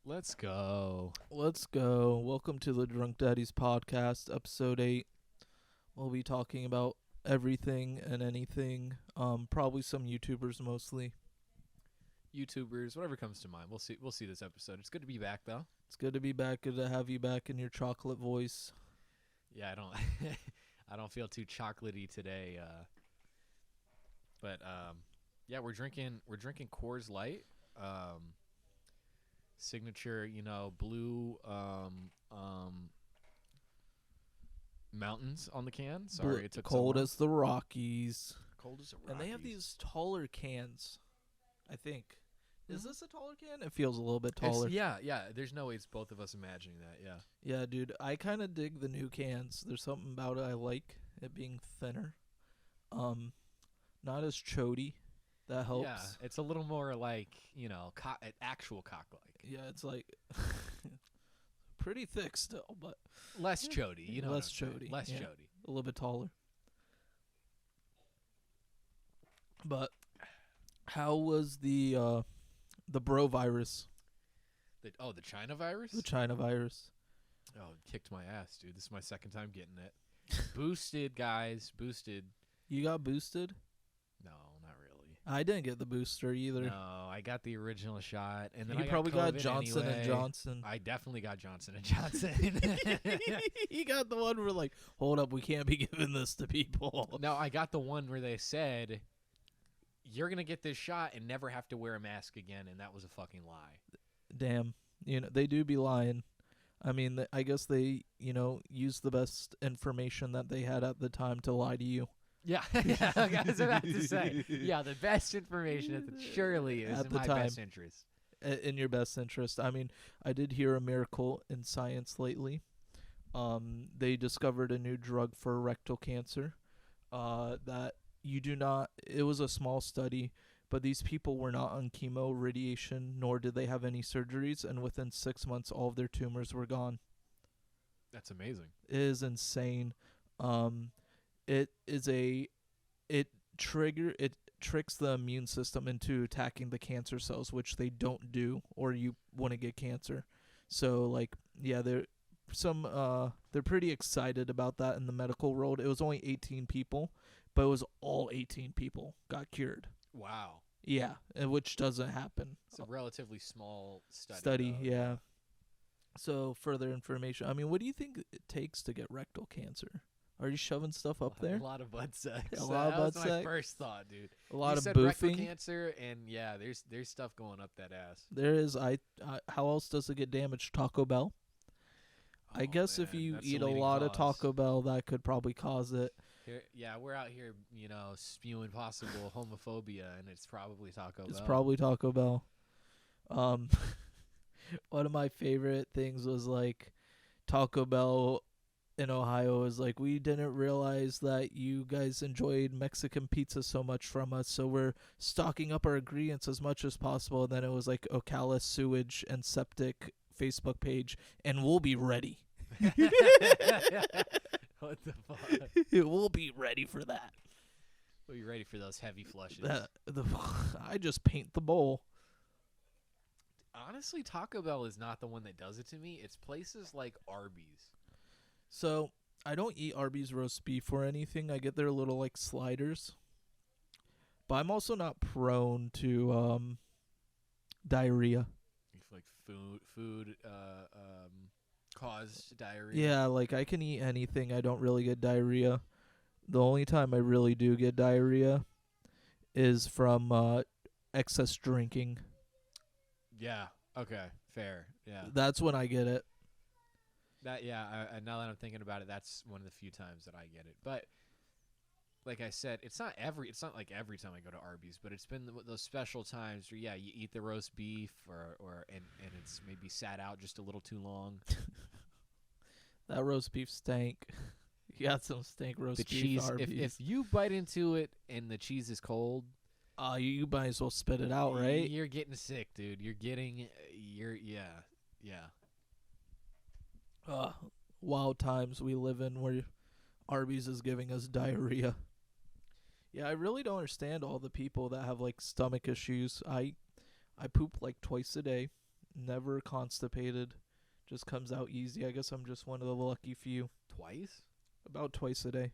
Let's go. Let's go. Welcome to the Drunk Daddies podcast, episode 8. We'll be talking about everything and anything. Probably some YouTubers mostly. YouTubers, whatever comes to mind. We'll see. We'll see this episode. It's good to be back, though. It's good to be back. Good to have you back in your chocolate voice. Yeah, I don't, I don't feel too chocolatey today. But yeah, we're drinking Coors Light. Signature, blue mountains on the can. Sorry, it took cold so long. as the Rockies. Cold as the Rockies. And they have these taller cans, I think. Is this a taller can? It feels a little bit taller. Yeah. There's no way it's both of us imagining that. Yeah. Yeah, dude. I kind of dig the new cans. There's something about it I like. It being thinner. Not as chody. That helps. Yeah, it's a little more like, actual cock-like. Yeah, it's like pretty thick still, but Less chody, less chody. Less yeah. chody. A little bit taller. But how was the bro virus? The China virus? The China virus. Oh, it kicked my ass, dude. This is my second time getting it. Boosted, guys. Boosted. You got boosted? No, not really. I didn't get the booster either. No, I got the original shot, and then You I probably got got COVID Johnson anyway. and Johnson. I definitely got Johnson and Johnson. You got the one where like, hold up, we can't be giving this to people. No, I got the one where they said, you're going to get this shot and never have to wear a mask again, and that was a fucking lie. Damn. They do be lying. I mean, I guess they, use the best information that they had at the time to lie to you. Yeah, I was about to say. Yeah, the best information surely is At in the my time. best interest. In your best interest. I mean, I did hear a miracle in science lately. They discovered a new drug for rectal cancer. That you do not. It was a small study, but these people were not on chemo, radiation, nor did they have any surgeries. And within 6 months, all of their tumors were gone. That's amazing. It is insane. It tricks the immune system into attacking the cancer cells, which they don't do, or you wouldn't get cancer. So they're pretty excited about that in the medical world. It was only 18 people, but it was all 18 people got cured. Wow. Yeah, which doesn't happen. It's a relatively small study. Study, yeah. So further information. I mean, what do you think it takes to get rectal cancer? Are you shoving stuff up there? A lot of butt sex. A lot of butt That was my sex? first thought, dude. A lot you of said rectal boofing. cancer, and yeah, there's stuff going up that ass. There is. How else does it get damaged? Taco Bell. I guess if man, you that's the eat a leading lot of cause. Taco Bell, that could probably cause it. Yeah, we're out here, spewing possible homophobia, and it's probably Taco Bell. It's probably Taco Bell. One of my favorite things was like Taco Bell in Ohio is like, we didn't realize that you guys enjoyed Mexican pizza so much from us, so we're stocking up our ingredients as much as possible. And then it was like Ocala sewage and septic Facebook page, and we'll be ready. What the fuck? We'll be ready for that. We'll be ready for those heavy flushes. I just paint the bowl. Honestly, Taco Bell is not the one that does it to me. It's places like Arby's. So I don't eat Arby's roast beef or anything. I get their little like sliders, but I'm also not prone to diarrhea. Like food caused diarrhea. Yeah, like I can eat anything. I don't really get diarrhea. The only time I really do get diarrhea is from excess drinking. Yeah. Okay. Fair. Yeah. That's when I get it. Now that I'm thinking about it, that's one of the few times that I get it. But like I said, it's not like every time I go to Arby's, but it's been those special times where you eat the roast beef and it's maybe sat out just a little too long. That roast beef stank. You got some stank roast The beef cheese, Arby's. if you bite into it and the cheese is cold, you might as well spit it out, right? You're getting sick, dude. Yeah. Wild times we live in where Arby's is giving us diarrhea. Yeah, I really don't understand all the people that have like stomach issues. I poop like twice a day. never constipated. Just comes out easy. I guess I'm just one of the lucky few. Twice? About twice a day.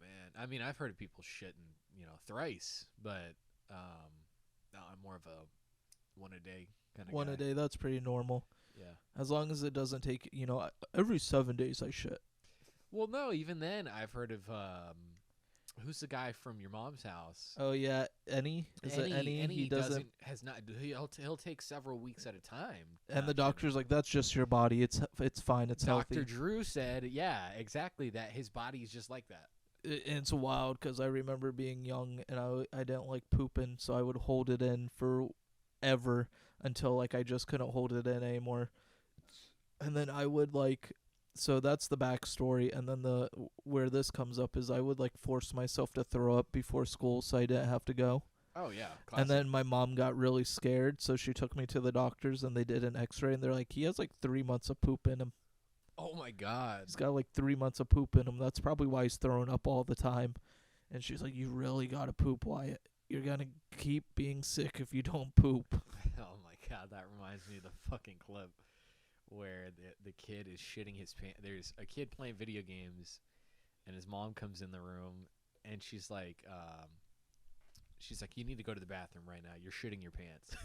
Man, I mean, I've heard of people shitting, thrice, but no, I'm more of a one a day kind of guy. One a day, that's pretty normal. Yeah. As long as it doesn't take, every 7 days I shit. Well, no, even then, I've heard of who's the guy from your mom's house? Oh yeah, Any? Is it Any? He doesn't. He'll take several weeks at a time. And the doctor's like, that's just your body. It's fine. It's healthy. Dr. Drew said, yeah, exactly, that his body is just like that. It's wild because I remember being young and I didn't like pooping, so I would hold it in forever until like I just couldn't hold it in anymore. And then I would so that's the backstory. And then where this comes up is I would force myself to throw up before school so I didn't have to go. Oh yeah, classic. And then my mom got really scared, so she took me to the doctors and they did an X-ray and they're like, he has 3 months of poop in him. Oh my God. He's got 3 months of poop in him. That's probably why he's throwing up all the time. And she's like, you really gotta poop, Wyatt. You're gonna keep being sick if you don't poop. Oh my God, that reminds me of the fucking clip where the kid is shitting his pants. There's a kid playing video games, and his mom comes in the room, and she's like, you need to go to the bathroom right now. You're shitting your pants.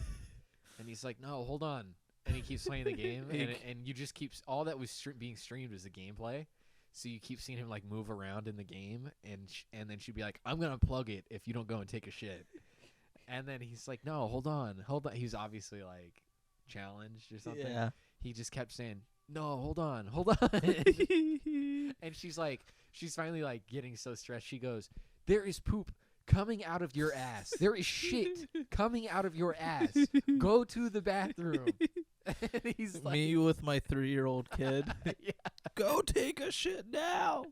And he's like, no, hold on. And he keeps playing the game, and you just all that was being streamed was the gameplay. So you keep seeing him move around in the game, and then she'd be like, I'm gonna plug it if you don't go and take a shit. And then he's like, no, hold on. He's obviously challenged or something. Yeah. He just kept saying, no, hold on. And she's finally getting so stressed. She goes, there is poop coming out of your ass. There is shit coming out of your ass. Go to the bathroom. And he's like, me with my 3-year-old kid. Yeah. Go take a shit now.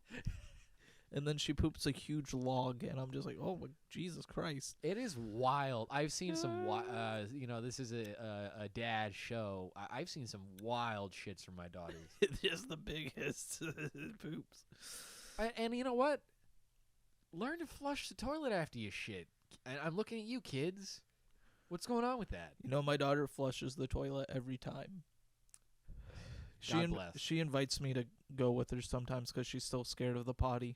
And then she poops a huge log, and I'm just like, oh, my Jesus Christ. It is wild. I've seen some, this is a dad show. I've seen some wild shits from my daughters. Just the biggest poops. And you know what? Learn to flush the toilet after you shit. And I'm looking at you, kids. What's going on with that? My daughter flushes the toilet every time. God bless. She invites me to go with her sometimes because she's still scared of the potty.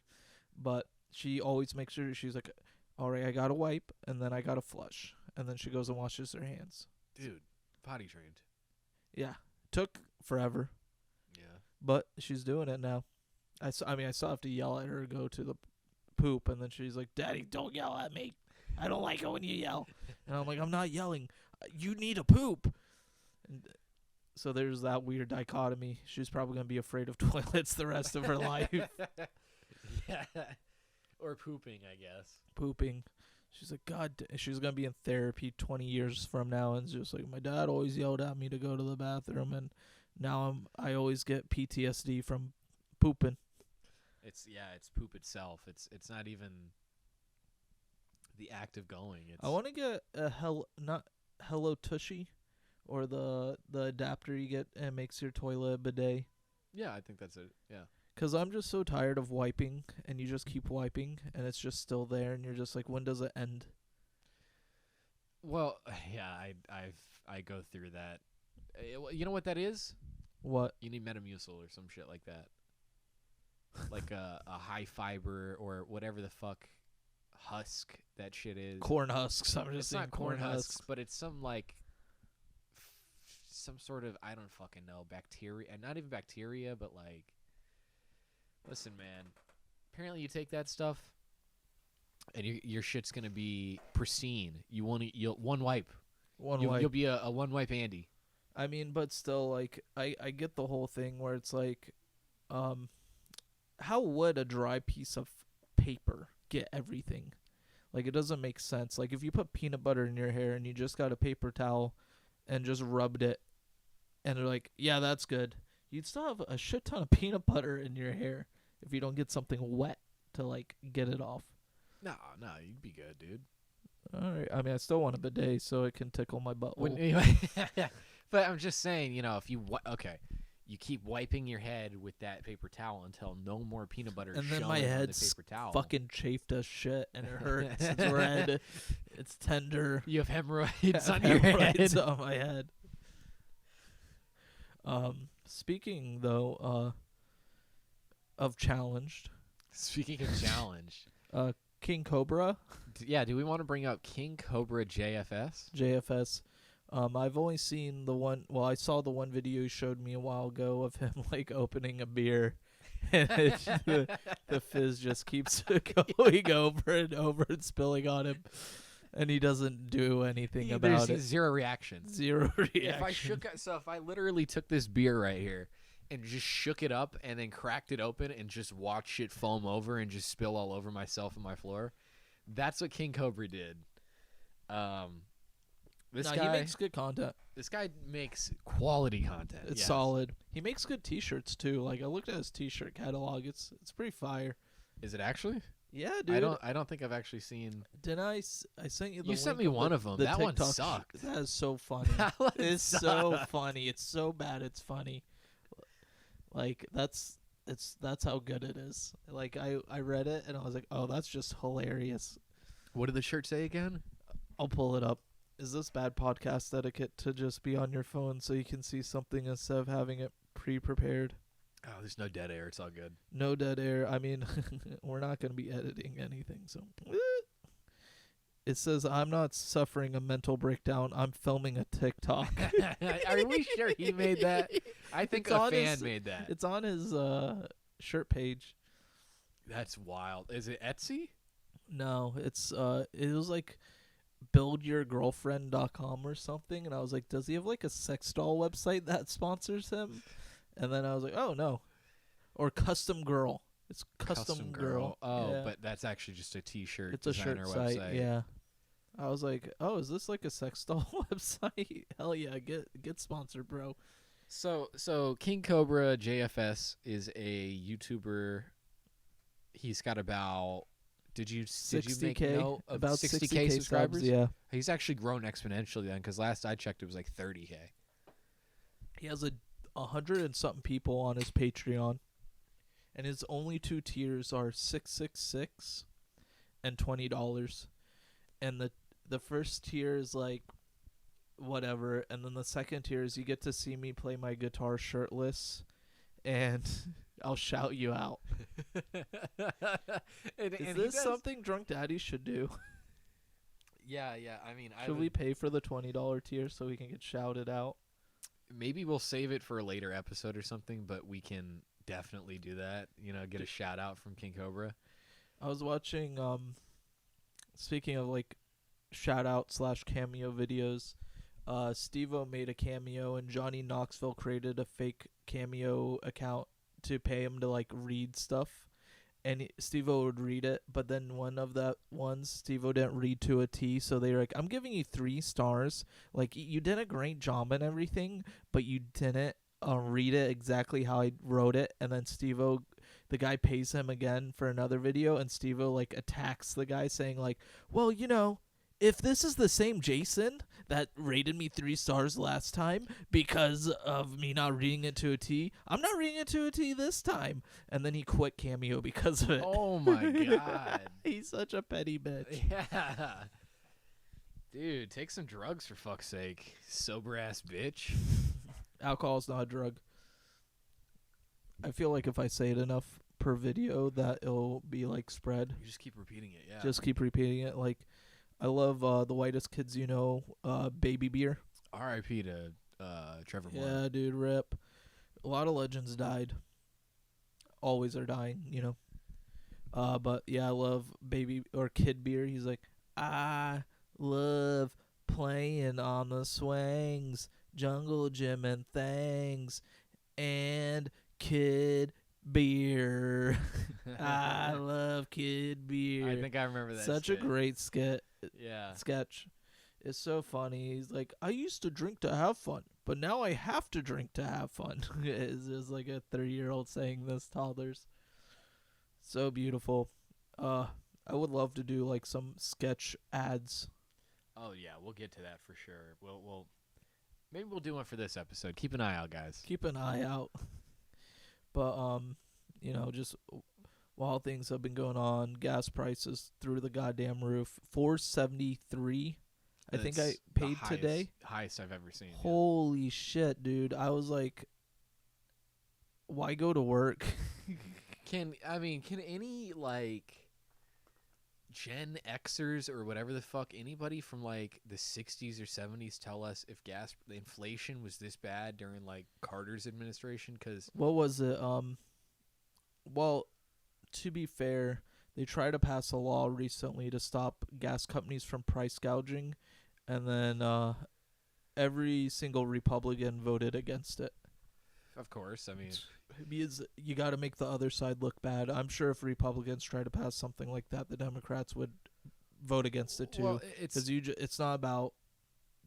But she always makes sure she's like, all right, I got to wipe, and then I got to flush. And then she goes and washes her hands. Dude, potty trained. Yeah. Took forever. Yeah. But she's doing it now. I still have to yell at her to go to the poop, and then she's like, Daddy, don't yell at me. I don't like it when you yell. And I'm like, I'm not yelling. You need a poop. And so there's that weird dichotomy. She's probably going to be afraid of toilets the rest of her life. Yeah. Or pooping, I guess. Pooping. She's like, God, she's going to be in therapy 20 years from now, and just like, my dad always yelled at me to go to the bathroom, and now I always get PTSD from pooping. It's poop itself. It's not even the act of going. I want to get a Hello Tushy, or the adapter you get and makes your toilet a bidet. Yeah, I think that's it. Yeah. Because I'm just so tired of wiping, and you just keep wiping, and it's just still there, and you're just like, when does it end? Well, yeah, I go through that. You know what that is? What? You need Metamucil or some shit like that. Like a high fiber or whatever the fuck husk that shit is. Corn husks. I'm just saying not corn husks, but it's some some sort of, I don't fucking know, bacteria. And not even bacteria, but listen, man. Apparently you take that stuff and your shit's gonna be pristine. You'll one wipe. You'll be a one wipe Andy. I mean, but still, I get the whole thing where it's how would a dry piece of paper get everything? It doesn't make sense. If you put peanut butter in your hair and you just got a paper towel and just rubbed it, and they're like, yeah, that's good. You'd still have a shit ton of peanut butter in your hair if you don't get something wet to, get it off. No, you'd be good, dude. All right. I mean, I still want a bidet so it can tickle my butt. But I'm just saying, if you you keep wiping your head with that paper towel until no more peanut butter is showing my head's on the paper towel. Fucking chafed as shit, and it hurts. It's red. It's tender. You have hemorrhoids on your head. On my head. Speaking though, of challenged, Speaking of challenge, King Cobra, yeah, do we want to bring up King Cobra JFS? JFS. I've only seen the one. Well, I saw the one video you showed me a while ago of him like opening a beer, and the fizz just keeps going over and over and spilling on him, and he doesn't do anything about it. Zero reaction. Zero reaction. If I literally took this beer right here and just shook it up and then cracked it open and just watched it foam over and just spill all over myself and my floor, that's what King Cobra did. He makes good content. This guy makes quality content. It's solid. He makes good T-shirts too. Like I looked at his T-shirt catalog. It's pretty fire. Is it actually? Yeah, dude. I don't think I've actually seen. Didn't I sent you the You link sent me of one of them. That one TikTok sucked. That is so funny. It's so funny. It's so bad. It's funny. Like that's how good it is. Like I read it and I was like, oh, that's just hilarious. What did the shirt say again? I'll pull it up. Is this bad podcast etiquette to just be on your phone so you can see something instead of having it pre-prepared? Oh, there's no dead air. It's all good. No dead air. I mean, we're not going to be editing anything. So it says, I'm not suffering a mental breakdown. I'm filming a TikTok. Are we sure he made that? I think a fan made that. It's on his shirt page. That's wild. Is it Etsy? No, it was like buildyourgirlfriend.com or something, and I was like, does he have like a sex doll website that sponsors him? And then I was like, oh no. Or Custom Girl. It's Custom Girl. Oh, yeah. But that's actually just a t-shirt it's a designer shirt site, website. yeah. I was like, oh, is this like a sex doll website? Hell yeah, get sponsored, bro. So King Cobra JFS is a YouTuber. He's got about did you make note of about 60K subscribers? Subs, yeah. He's actually grown exponentially then, because last I checked it was like 30K. He has 100 and something people on his Patreon, and his only two tiers are $666 and $20, and the first tier is like whatever, and then the second tier is you get to see me play my guitar shirtless, and I'll shout you out. Is this something drunk daddies should do? Yeah. I mean, should we pay for the $20 tier so we can get shouted out? Maybe we'll save it for a later episode or something, but we can definitely do that. You know, get a shout out from King Cobra. I was watching, speaking of like shout out / cameo videos, Stevo made a cameo and Johnny Knoxville created a fake cameo account to pay him to like read stuff, and Stevo would read it, but then one of the ones Stevo didn't read to a T, so they were like, I'm giving you 3 stars, like you did a great job and everything, but you didn't read it exactly how I wrote it. And then Stevo, the guy pays him again for another video, and Stevo like attacks the guy saying like, well, you know, if this is the same Jason that rated me 3 stars last time because of me not reading it to a T, I'm not reading it to a T this time. And then he quit Cameo because of it. Oh my god. He's such a petty bitch. Yeah. Dude, take some drugs for fuck's sake. Sober ass bitch. Alcohol's not a drug. I feel like if I say it enough per video that it'll be like spread. You just keep repeating it, yeah. Just keep repeating it. Like, I love The Whitest Kids You Know, Baby Beer. R.I.P. to Trevor Moore. Yeah, dude, rip. A lot of legends died. Always are dying, you know. But yeah, I love Baby or Kid Beer. He's like, I love playing on the swings, jungle gym and things, and Kid Beer. I love Kid Beer. I think I remember that. Such skit. a great skit. Yeah. Sketch. It's so funny. He's like, I used to drink to have fun, but now I have to drink to have fun. It's just like a 3-year-old saying this, toddlers. So beautiful. I would love to do like some sketch ads. Oh yeah, we'll get to that for sure. Maybe we'll do one for this episode. Keep an eye out, guys. Keep an eye out. But you know, just while things have been going on, gas prices through the goddamn roof. $4.73 I think That's I paid the today. highest I've ever seen. Holy shit, dude. I was like, why go to work? Can any like Gen Xers or whatever the fuck, anybody from like the 60s or 70s tell us if the inflation was this bad during like Carter's administration? Because What was it? Well, to be fair, they tried to pass a law recently to stop gas companies from price gouging, and then every single Republican voted against it. of course, I mean, Because you got to make the other side look bad. I'm sure if Republicans try to pass something like that, the Democrats would vote against it too. well, Because it's not about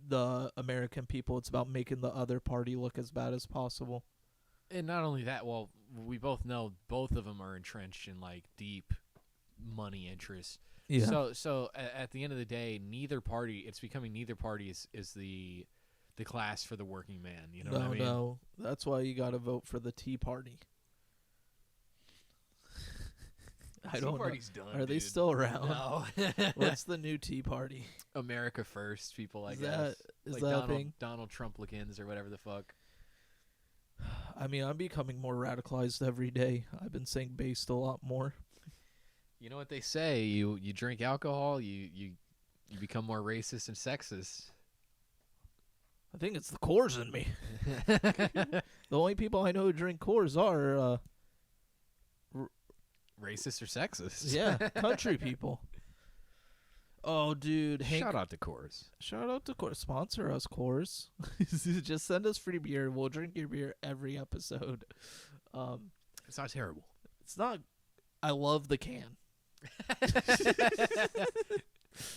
the American people; it's about making the other party look as bad as possible. and not only that. Well, we both know both of them are entrenched in like deep money interests. Yeah. So at the end of the day, neither party. It's becoming neither party is the class for the working man. You know what I mean? No. That's why you got to vote for the Tea Party. I Tea don't know. Party's done. Are they dude. still around? No. What's the new Tea Party? America first, people? I Is guess. Is Like that a thing? Donald Trump look-ins or whatever the fuck. I mean, I'm becoming more radicalized every day. I've been saying based a lot more. You know what they say? You drink alcohol, you become more racist and sexist. I think it's the Coors in me. The only people I know who drink Coors are, Racist or sexist? yeah, country people. Oh, dude. Hank, Shout out to Coors. shout out to Coors. Sponsor us, Coors. Just send us free beer. We'll drink your beer every episode. It's not terrible. It's not. I love the can.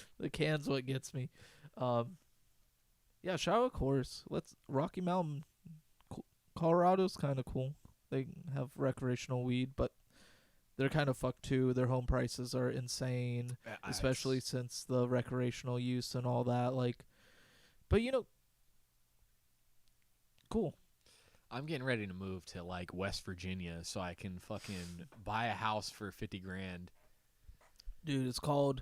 The can's what gets me. Yeah, shout out Coors. Rocky Mountain, Colorado's kind of cool. They have recreational weed, but they're kind of fucked too. Their home prices are insane, especially since the recreational use and all that. Like, but cool. I'm getting ready to move to like West Virginia so I can fucking buy a house for $50,000. Dude, it's called.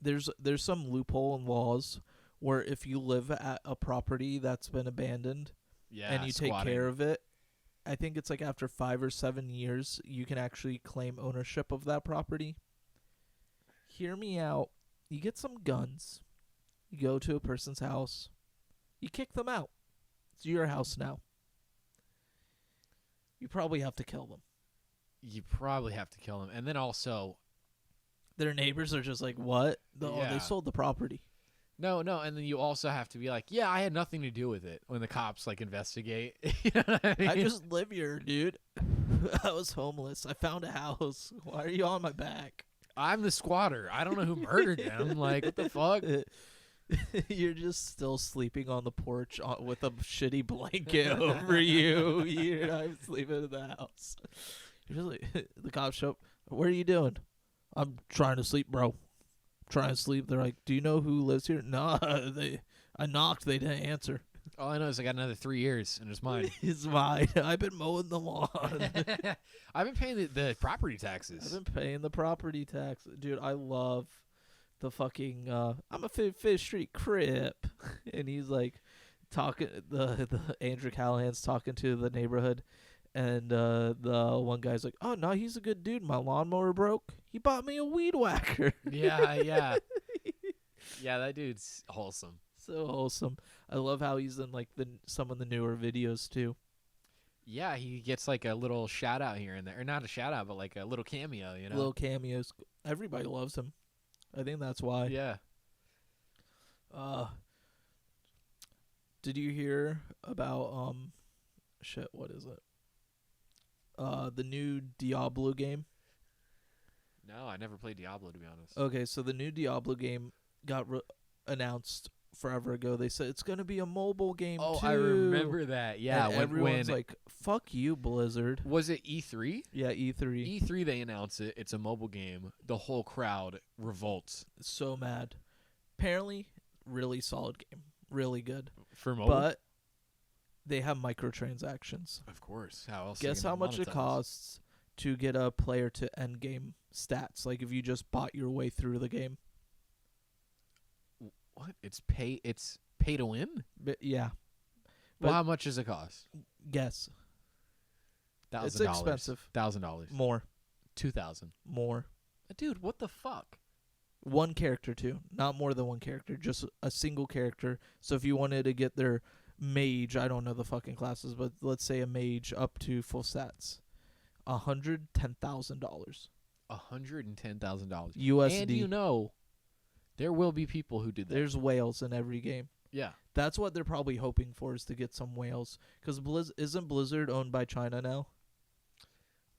There's some loophole in laws where if you live at a property that's been abandoned, Yeah, and you take care of it, I think it's like after 5 or 7 years, you can actually claim ownership of that property. Hear me out. You get some guns. You go to a person's house. You kick them out. It's your house now. You probably have to kill them. You probably have to kill them, and then also Their neighbors are just like, what? Oh, Yeah. they sold the property. no, and then you also have to be like, yeah, I had nothing to do with it when the cops like investigate. You know what I mean? I just live here, dude. I was homeless. I found a house. Why are you on my back? I'm the squatter. I don't know who murdered them. Like, what the fuck? You're just still sleeping on the porch with a shitty blanket over you. You're not sleeping in the house. You're just like, the cops show up. What are you doing? I'm trying to sleep, bro. Trying to sleep. They're like, do you know who lives here? Nah, I knocked. They didn't answer. All I know is I got another 3 years, and it's mine. It's mine. I've been mowing the lawn. I've been paying the property taxes. I've been paying the property tax. Dude, I love the fucking, I'm a Fifth Street Crip. And he's like talking, the Andrew Callahan's talking to the neighborhood. And the one guy's like, oh, no, he's a good dude. My lawnmower broke. He bought me a weed whacker. Yeah. Yeah, that dude's wholesome. So wholesome. I love how he's in like some of the newer videos too. Yeah, he gets like a little shout out here and there. Or not a shout out, but like a little cameo, you know? Little cameos. Everybody loves him. I think that's why. Yeah. Did you hear about shit, what is it? The new Diablo game? No, I never played Diablo, to be honest. Okay, so the new Diablo game got announced forever ago. They said it's going to be a mobile game too. I remember that. Yeah, and everyone's like, fuck you, Blizzard. was it E3? Yeah, E3. E3, they announce it. It's a mobile game. The whole crowd revolts. So mad. Apparently, really solid game. Really good. For mobile? But they have microtransactions. Of course. How else? Guess how much it costs to get a player to end game stats? Like if you just bought your way through the game. What? It's pay to win? But yeah, Well, But- how much does it cost? guess. $1,000. It's expensive. $1,000. More. 2,000. More. Dude, what the fuck? One character too, not more than one character, just a single character. So if you wanted to get their mage, I don't know the fucking classes, but let's say a mage up to full stats, $110,000 $110,000 USD. And you know, there will be people who did that. There's whales in every game. Yeah. That's what they're probably hoping for, is to get some whales. Because isn't Blizzard owned by China now?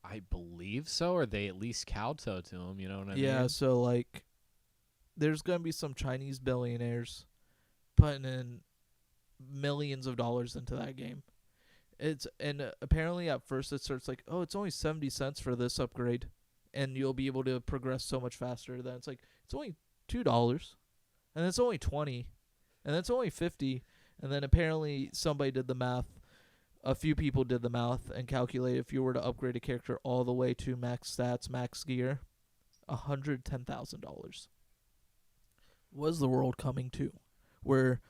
I believe so, or they at least kowtow to him, you know what I mean? Yeah, so like, there's gonna be some Chinese billionaires putting in millions of dollars into that game. Apparently at first it starts like, oh, it's only 70 cents for this upgrade, and you'll be able to progress so much faster. Then it's like, it's only $2, and it's only 20, and it's only 50, and then apparently somebody did the math. A few people did the math and calculated if you were to upgrade a character all the way to max stats, max gear, $110,000. Was the world coming to where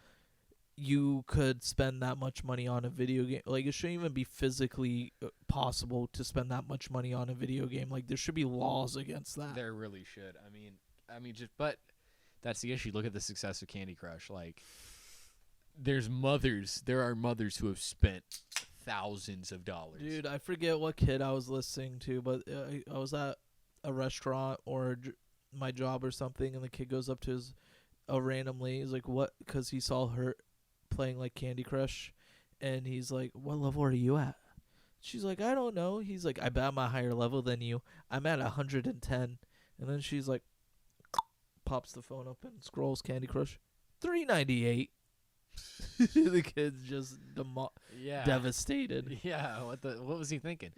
you could spend that much money on a video game? Like, it shouldn't even be physically possible to spend that much money on a video game. Like, there should be laws against that. There really should. I mean, but that's the issue. Look at the success of Candy Crush. Like, there are mothers who have spent thousands of dollars. Dude, I forget what kid I was listening to, but I was at a restaurant or my job or something, and the kid goes up to randomly. He's like, what? Because he saw her playing like Candy Crush, and he's like, what level are you at? She's like, I don't know. He's like, I bet I'm a higher level than you. I'm at 110. And then she's like, pops the phone up and scrolls Candy Crush. $3.98. The kid's just devastated. Yeah, what was he thinking?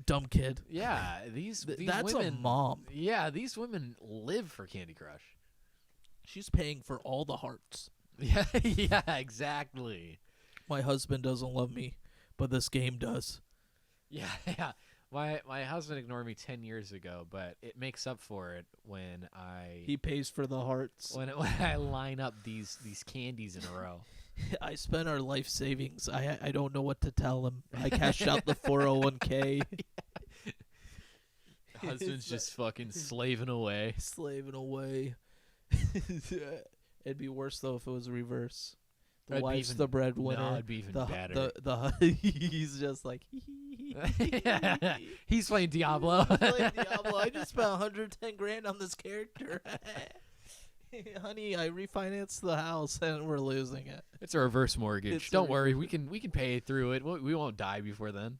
Dumb kid. Yeah, these that's women, a mom. Yeah, these women live for Candy Crush. She's paying for all the hearts. Yeah, yeah, exactly. My husband doesn't love me, but this game does. Yeah, yeah. My husband ignored me 10 years ago, but it makes up for it when he pays for the hearts. When I line up these candies in a row. I spent our life savings. I don't know what to tell him. I cashed out the 401k. Husband's just fucking slaving away. Slaving away. It'd be worse though if it was reverse. The It'd wife's the breadwinner. No, it'd be even better. He's just like he's playing Diablo. I just spent $110,000 on this character. Honey, I refinanced the house and we're losing it. It's a reverse mortgage. Don't worry, we can pay through it. We won't die before then.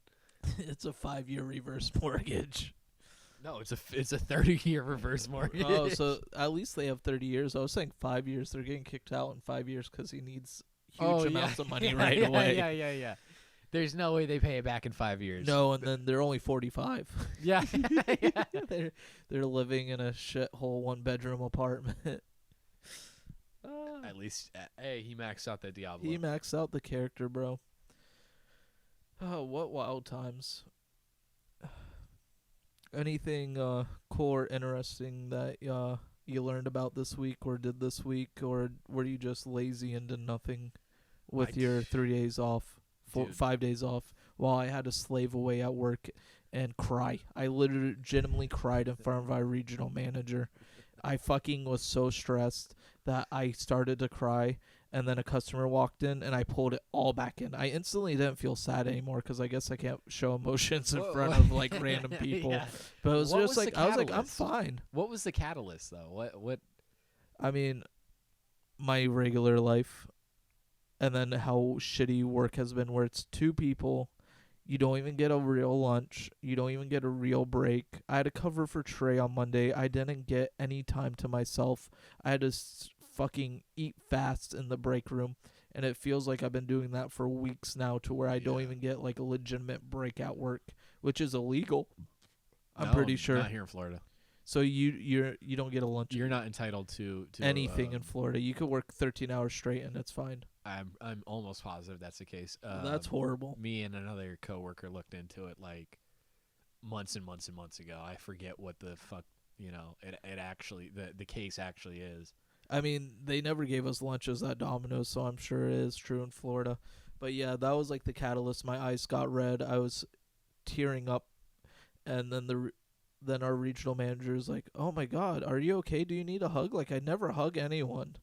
It's a 5-year reverse mortgage. No, it's a 30-year reverse mortgage. Oh, so at least they have 30 years. I was saying 5 years. They're getting kicked out in 5 years because he needs huge amounts of money right away. Yeah. There's no way they pay it back in 5 years. No, and then they're only 45. Yeah. They're living in a shithole 1-bedroom apartment. At least, hey, he maxed out that Diablo. He maxed out the character, bro. Oh, what wild times. Anything cool or interesting that you learned about this week or did this week, or were you just lazy and did nothing with your 3 days off, 5 days off, while I had to slave away at work and cry? I legitimately cried in front of our regional manager. I fucking was so stressed that I started to cry, and then a customer walked in, and I pulled it all back in. I instantly didn't feel sad anymore because I guess I can't show emotions in front of like random people. Yeah. But it was just like I was like, I'm fine. What was the catalyst though? What? I mean, my regular life, and then how shitty work has been, where it's 2 people. You don't even get a real lunch. You don't even get a real break. I had to cover for Trey on Monday. I didn't get any time to myself. I had to fucking eat fast in the break room. And it feels like I've been doing that for weeks now, to where I don't even get like a legitimate break at work, which is illegal. I'm pretty sure. Not here in Florida. So you don't get a lunch. You're not entitled to anything in Florida. You could work 13 hours straight and it's fine. I'm almost positive that's the case. That's horrible. Me and another coworker looked into it like months and months and months ago. I forget what the fuck, it actually the case actually is. I mean, they never gave us lunches at Domino's, so I'm sure it is true in Florida. But yeah, that was like the catalyst. My eyes got red. I was tearing up, and then then our regional manager is like, "Oh my God, are you okay? Do you need a hug? Like I never hug anyone,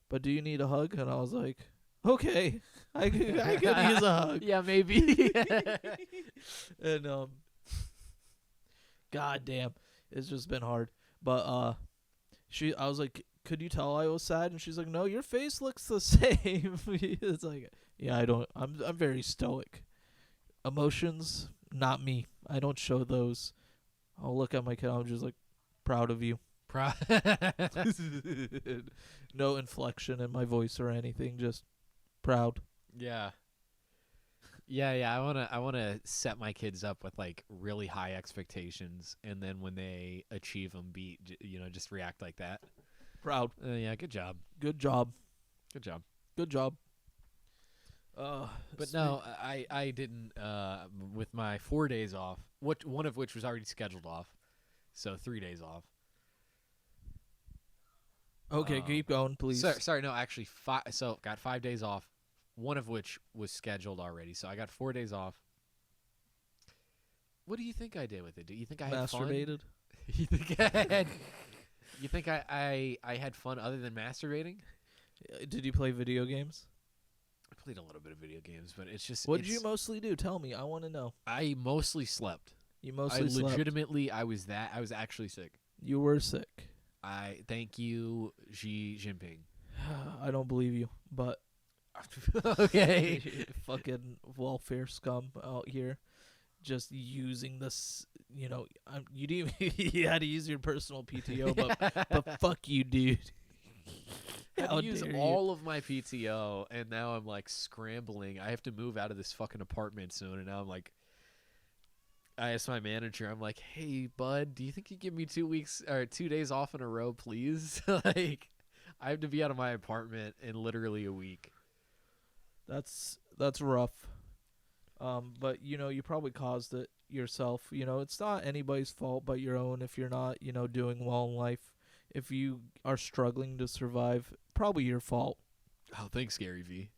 but do you need a hug?" And I was like, "Okay, I could use a hug." Yeah, maybe. And God damn, it's just been hard. But I was like, "Could you tell I was sad?" And she's like, "No, your face looks the same." It's like, yeah, I'm very stoic. Emotions, not me. I don't show those. I'll look at my kid. I'm just like, proud of you. No inflection in my voice or anything. Just proud. Yeah. I wanna set my kids up with like really high expectations, and then when they achieve them, just react like that. Proud. Yeah, good job. Good job. Good job. Good job. But no, I didn't. With my 4 days off, one of which was already scheduled off, so 3 days off. Okay, keep going, please. Sorry, no, actually, so got 5 days off, one of which was scheduled already. So I got 4 days off. What do you think I did with it? Do you think I had masturbated? Fun? You think I had? You think I had fun other than masturbating? Did you play video games? I played a little bit of video games, but it's just. What did you mostly do? Tell me. I want to know. I mostly slept. You mostly slept? Legitimately, I was actually sick. You were sick. Thank you, Xi Jinping. I don't believe you, but okay. Fucking welfare scum out here, just using this. You know, you didn't. You had to use your personal PTO, but fuck you, dude. I had to use all of my PTO, and now I'm like scrambling. I have to move out of this fucking apartment soon, and now I'm like, I asked my manager, I'm like, "Hey, bud, do you think you give me 2 weeks or 2 days off in a row, please?" Like, I have to be out of my apartment in literally a week. That's rough. But you know, you probably caused it yourself. You know, it's not anybody's fault but your own if you're not, doing well in life. If you are struggling to survive, probably your fault. Oh, thanks, Gary V.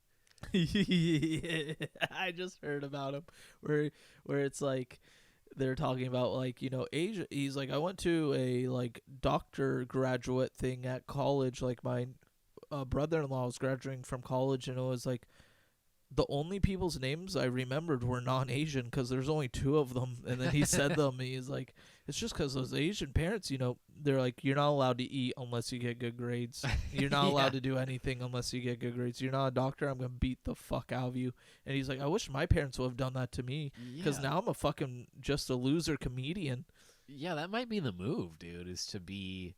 I just heard about him where it's like they're talking about like, Asia. He's like, I went to a like doctor graduate thing at college. Like my brother-in-law was graduating from college, and it was like the only people's names I remembered were non-Asian because there's only 2 of them. And then he said them, and he's like, it's just because those Asian parents, they're like, you're not allowed to eat unless you get good grades. You're not allowed to do anything unless you get good grades. You're not a doctor. I'm going to beat the fuck out of you. And he's like, I wish my parents would have done that to me because now I'm a fucking just a loser comedian. Yeah, that might be the move, dude, is to be...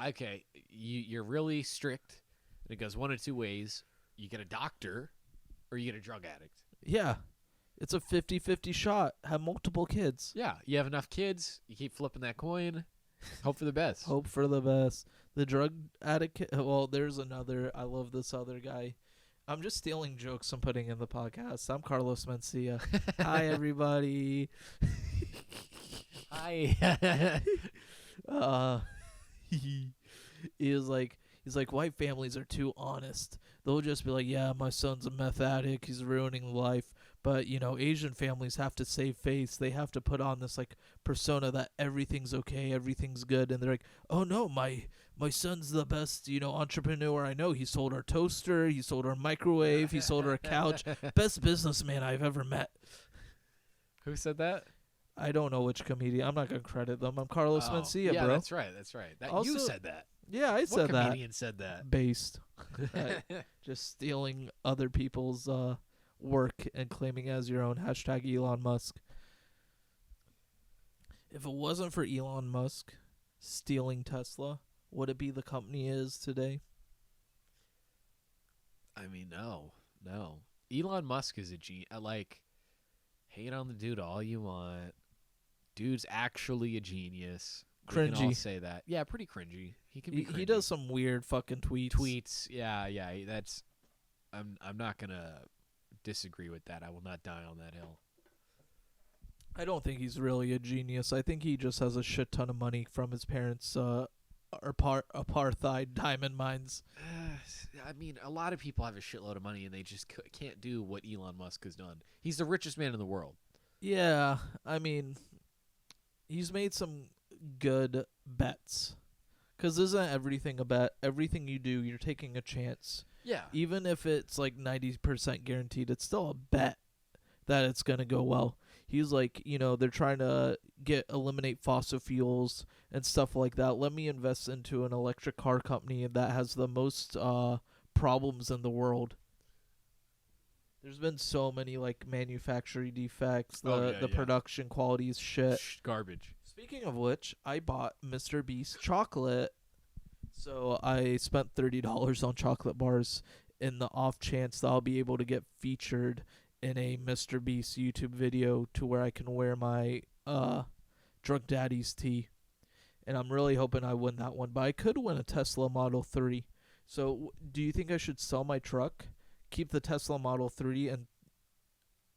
okay, you're really strict. And it goes one of 2 ways. You get a doctor or you get a drug addict. Yeah. It's a 50-50 shot. Have multiple kids. Yeah. You have enough kids. You keep flipping that coin. Hope for the best. Hope for the best. The drug addict. Well, there's another. I love this other guy. I'm just stealing jokes I'm putting in the podcast. I'm Carlos Mencia. Hi, everybody. Hi. He's like, white families are too honest. They'll just be like, yeah, my son's a meth addict. He's ruining life. But, Asian families have to save face. They have to put on this, like, persona that everything's okay, everything's good. And they're like, oh, no, my son's the best, entrepreneur I know. He sold our toaster. He sold our microwave. He sold our couch. Best businessman I've ever met. Who said that? I don't know which comedian. I'm not going to credit them. I'm Carlos Mencia, yeah, bro. That's right. Also, you said that. Yeah, I said that. What comedian said that? Based. Just stealing other people's work and claiming as your own. Hashtag Elon Musk. If it wasn't for Elon Musk stealing Tesla, would it be the company it is today? I mean, no. Elon Musk is a genius. Like, hate on the dude all you want. Dude's actually a genius. Cringy. We can all say that. Yeah, pretty cringy. He can be cringy. He does some weird fucking tweets. Yeah. That's. I'm not gonna disagree with that. I will not die on that hill. I don't think he's really a genius. I think he just has a shit ton of money from his parents' apartheid diamond mines. I mean, a lot of people have a shitload of money and they just can't do what Elon Musk has done. He's the richest man in the world. Yeah, I mean, he's made some good bets. Because isn't everything a bet? Everything you do, you're taking a chance. Yeah. Even if it's like 90% guaranteed, it's still a bet that it's going to go well. He's like, they're trying to eliminate fossil fuels and stuff like that. Let me invest into an electric car company that has the most problems in the world. There's been so many like manufacturing defects. The production quality is shit. Garbage. Speaking of which, I bought Mr. Beast chocolate. So I spent $30 on chocolate bars in the off chance that I'll be able to get featured in a Mr. Beast YouTube video to where I can wear my Drunk Daddies tee. And I'm really hoping I win that one. But I could win a Tesla Model 3. So do you think I should sell my truck, keep the Tesla Model 3, and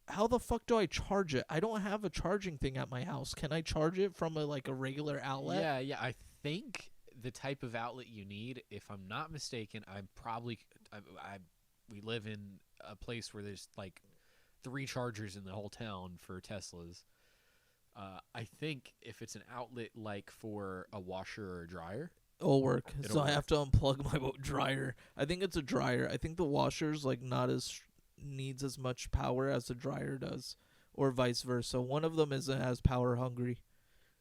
how the fuck do I charge it? I don't have a charging thing at my house. Can I charge it from a regular outlet? Yeah. I think the type of outlet you need, if I'm not mistaken, we live in a place where there's like 3 chargers in the whole town for Teslas. I think if it's an outlet like for a washer or a dryer, it'll work. I have to unplug my dryer. I think it's a dryer. I think the washer's not as needs as much power as the dryer does, or vice versa. One of them isn't as power hungry.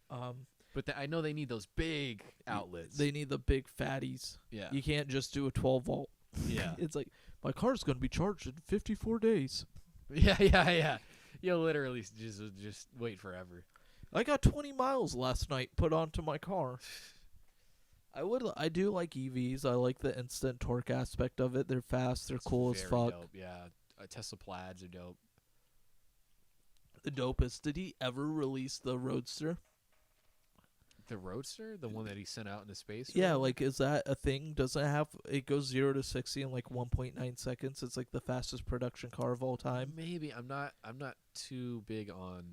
But I know they need those big outlets. They need the big fatties. Yeah. You can't just do a 12 volt. Yeah. It's like, my car's going to be charged in 54 days. Yeah. You'll literally just wait forever. I got 20 miles last night put onto my car. I do like EVs. I like the instant torque aspect of it. They're fast. They're cool as fuck. Dope. Yeah. Tesla Plaids are dope. The dopest. Did he ever release the Roadster? The Roadster? The one that he sent out into space? Yeah, is that a thing? Doesn't it goes 0 to 60 in 1.9 seconds? It's the fastest production car of all time. Maybe. I'm not too big on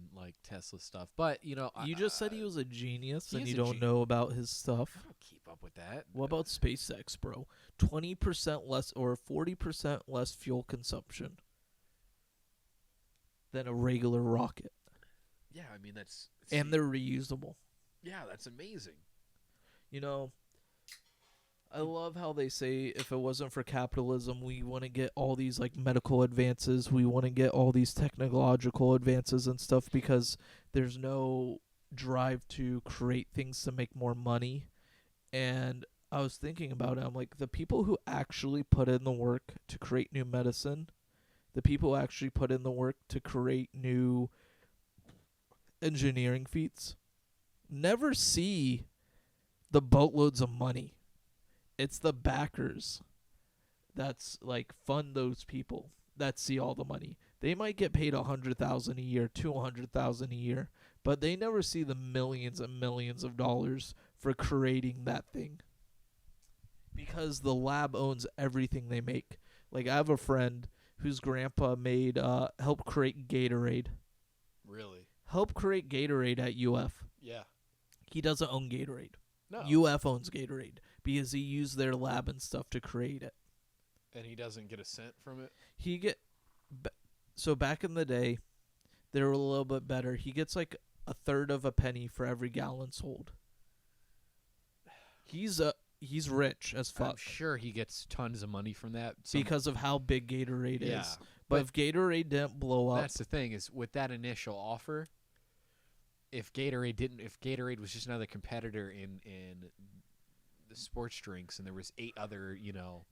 Tesla stuff, but you just said he was a genius and you don't know about his stuff. I don't keep up with that. What about SpaceX, bro? 20% less or 40% less fuel consumption than a regular rocket. Yeah, I mean and they're reusable. Yeah, that's amazing. I love how they say if it wasn't for capitalism, we want to get all these medical advances, we want to get all these technological advances and stuff because there's no drive to create things to make more money. And I was thinking about it, I'm like, the people who actually put in the work to create new medicine, the people who actually put in the work to create new engineering feats, never see the boatloads of money. It's the backers that's fund those people that see all the money. They might get paid $100,000 a year, $200,000 a year, but they never see the millions and millions of dollars for creating that thing. Because the lab owns everything they make. I have a friend whose grandpa helped create Gatorade. Really? Helped create Gatorade at UF. Yeah. He doesn't own Gatorade. No. UF owns Gatorade because he used their lab and stuff to create it. And he doesn't get a cent from it? So back in the day, they were a little bit better. He gets a third of a penny for every gallon sold. He's rich as fuck. I'm sure he gets tons of money from that. Because of how big Gatorade is. But if Gatorade didn't blow up... That's the thing, is with that initial offer... If Gatorade was just another competitor in the sports drinks, and there was 8 other,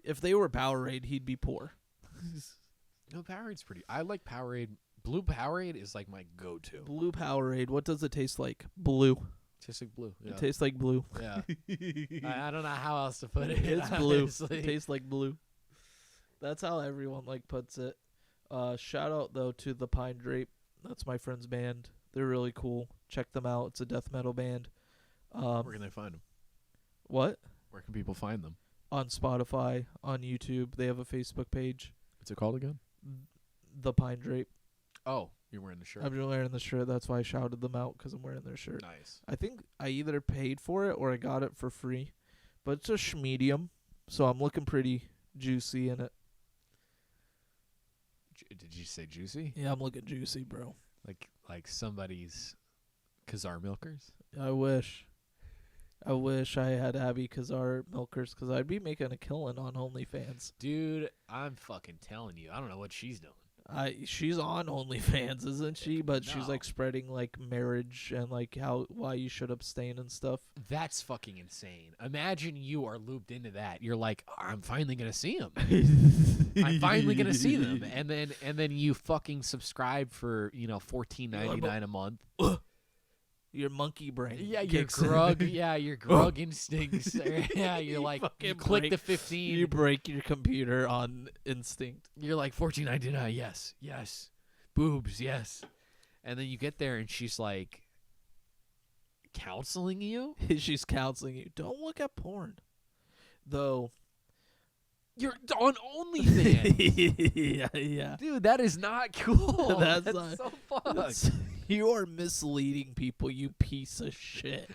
If they were Powerade, he'd be poor. No, Powerade's pretty. I like Powerade. Blue Powerade is my go-to. Blue Powerade. What does it taste like? Blue. Tastes like blue. Yeah. It tastes like blue. Yeah. I don't know how else to put it. It's blue. It tastes like blue. That's how everyone puts it. Shout out though to the Pine Drape. That's my friend's band. They're really cool. Check them out. It's a death metal band. Where can they find them? What? Where can people find them? On Spotify, on YouTube. They have a Facebook page. What's it called again? The Pine Drape. Oh, you're wearing the shirt. I'm wearing the shirt. That's why I shouted them out, because I'm wearing their shirt. Nice. I think I either paid for it or I got it for free. but it's a medium, so I'm looking pretty juicy in it. Did you say juicy? Yeah, I'm looking juicy, bro. Like somebody's Khazar milkers? I wish I had Abby Kazar milkers, because I'd be making a killing on OnlyFans. Dude, I'm fucking telling you. I don't know what she's doing. She's on OnlyFans, isn't she? But she's No. like spreading like marriage and like why you should abstain and stuff. That's fucking insane. Imagine you are looped into that. You're like, I'm finally gonna see them. I'm finally gonna see them, and then you fucking subscribe for $14.99 a month. Your monkey brain. Yeah, your kicks in. grug. Yeah, your grug instincts. Yeah, you're like, fucking you click break- the 15. You break your computer on instinct. You're like $14.99. Yes, boobs. Yes, and then you get there and she's like counseling you. She's counseling you. Don't look at porn. Though. You're on OnlyFans. yeah. Dude, that is not cool. That's That's not- so fucked. That's- you are misleading people, you piece of shit.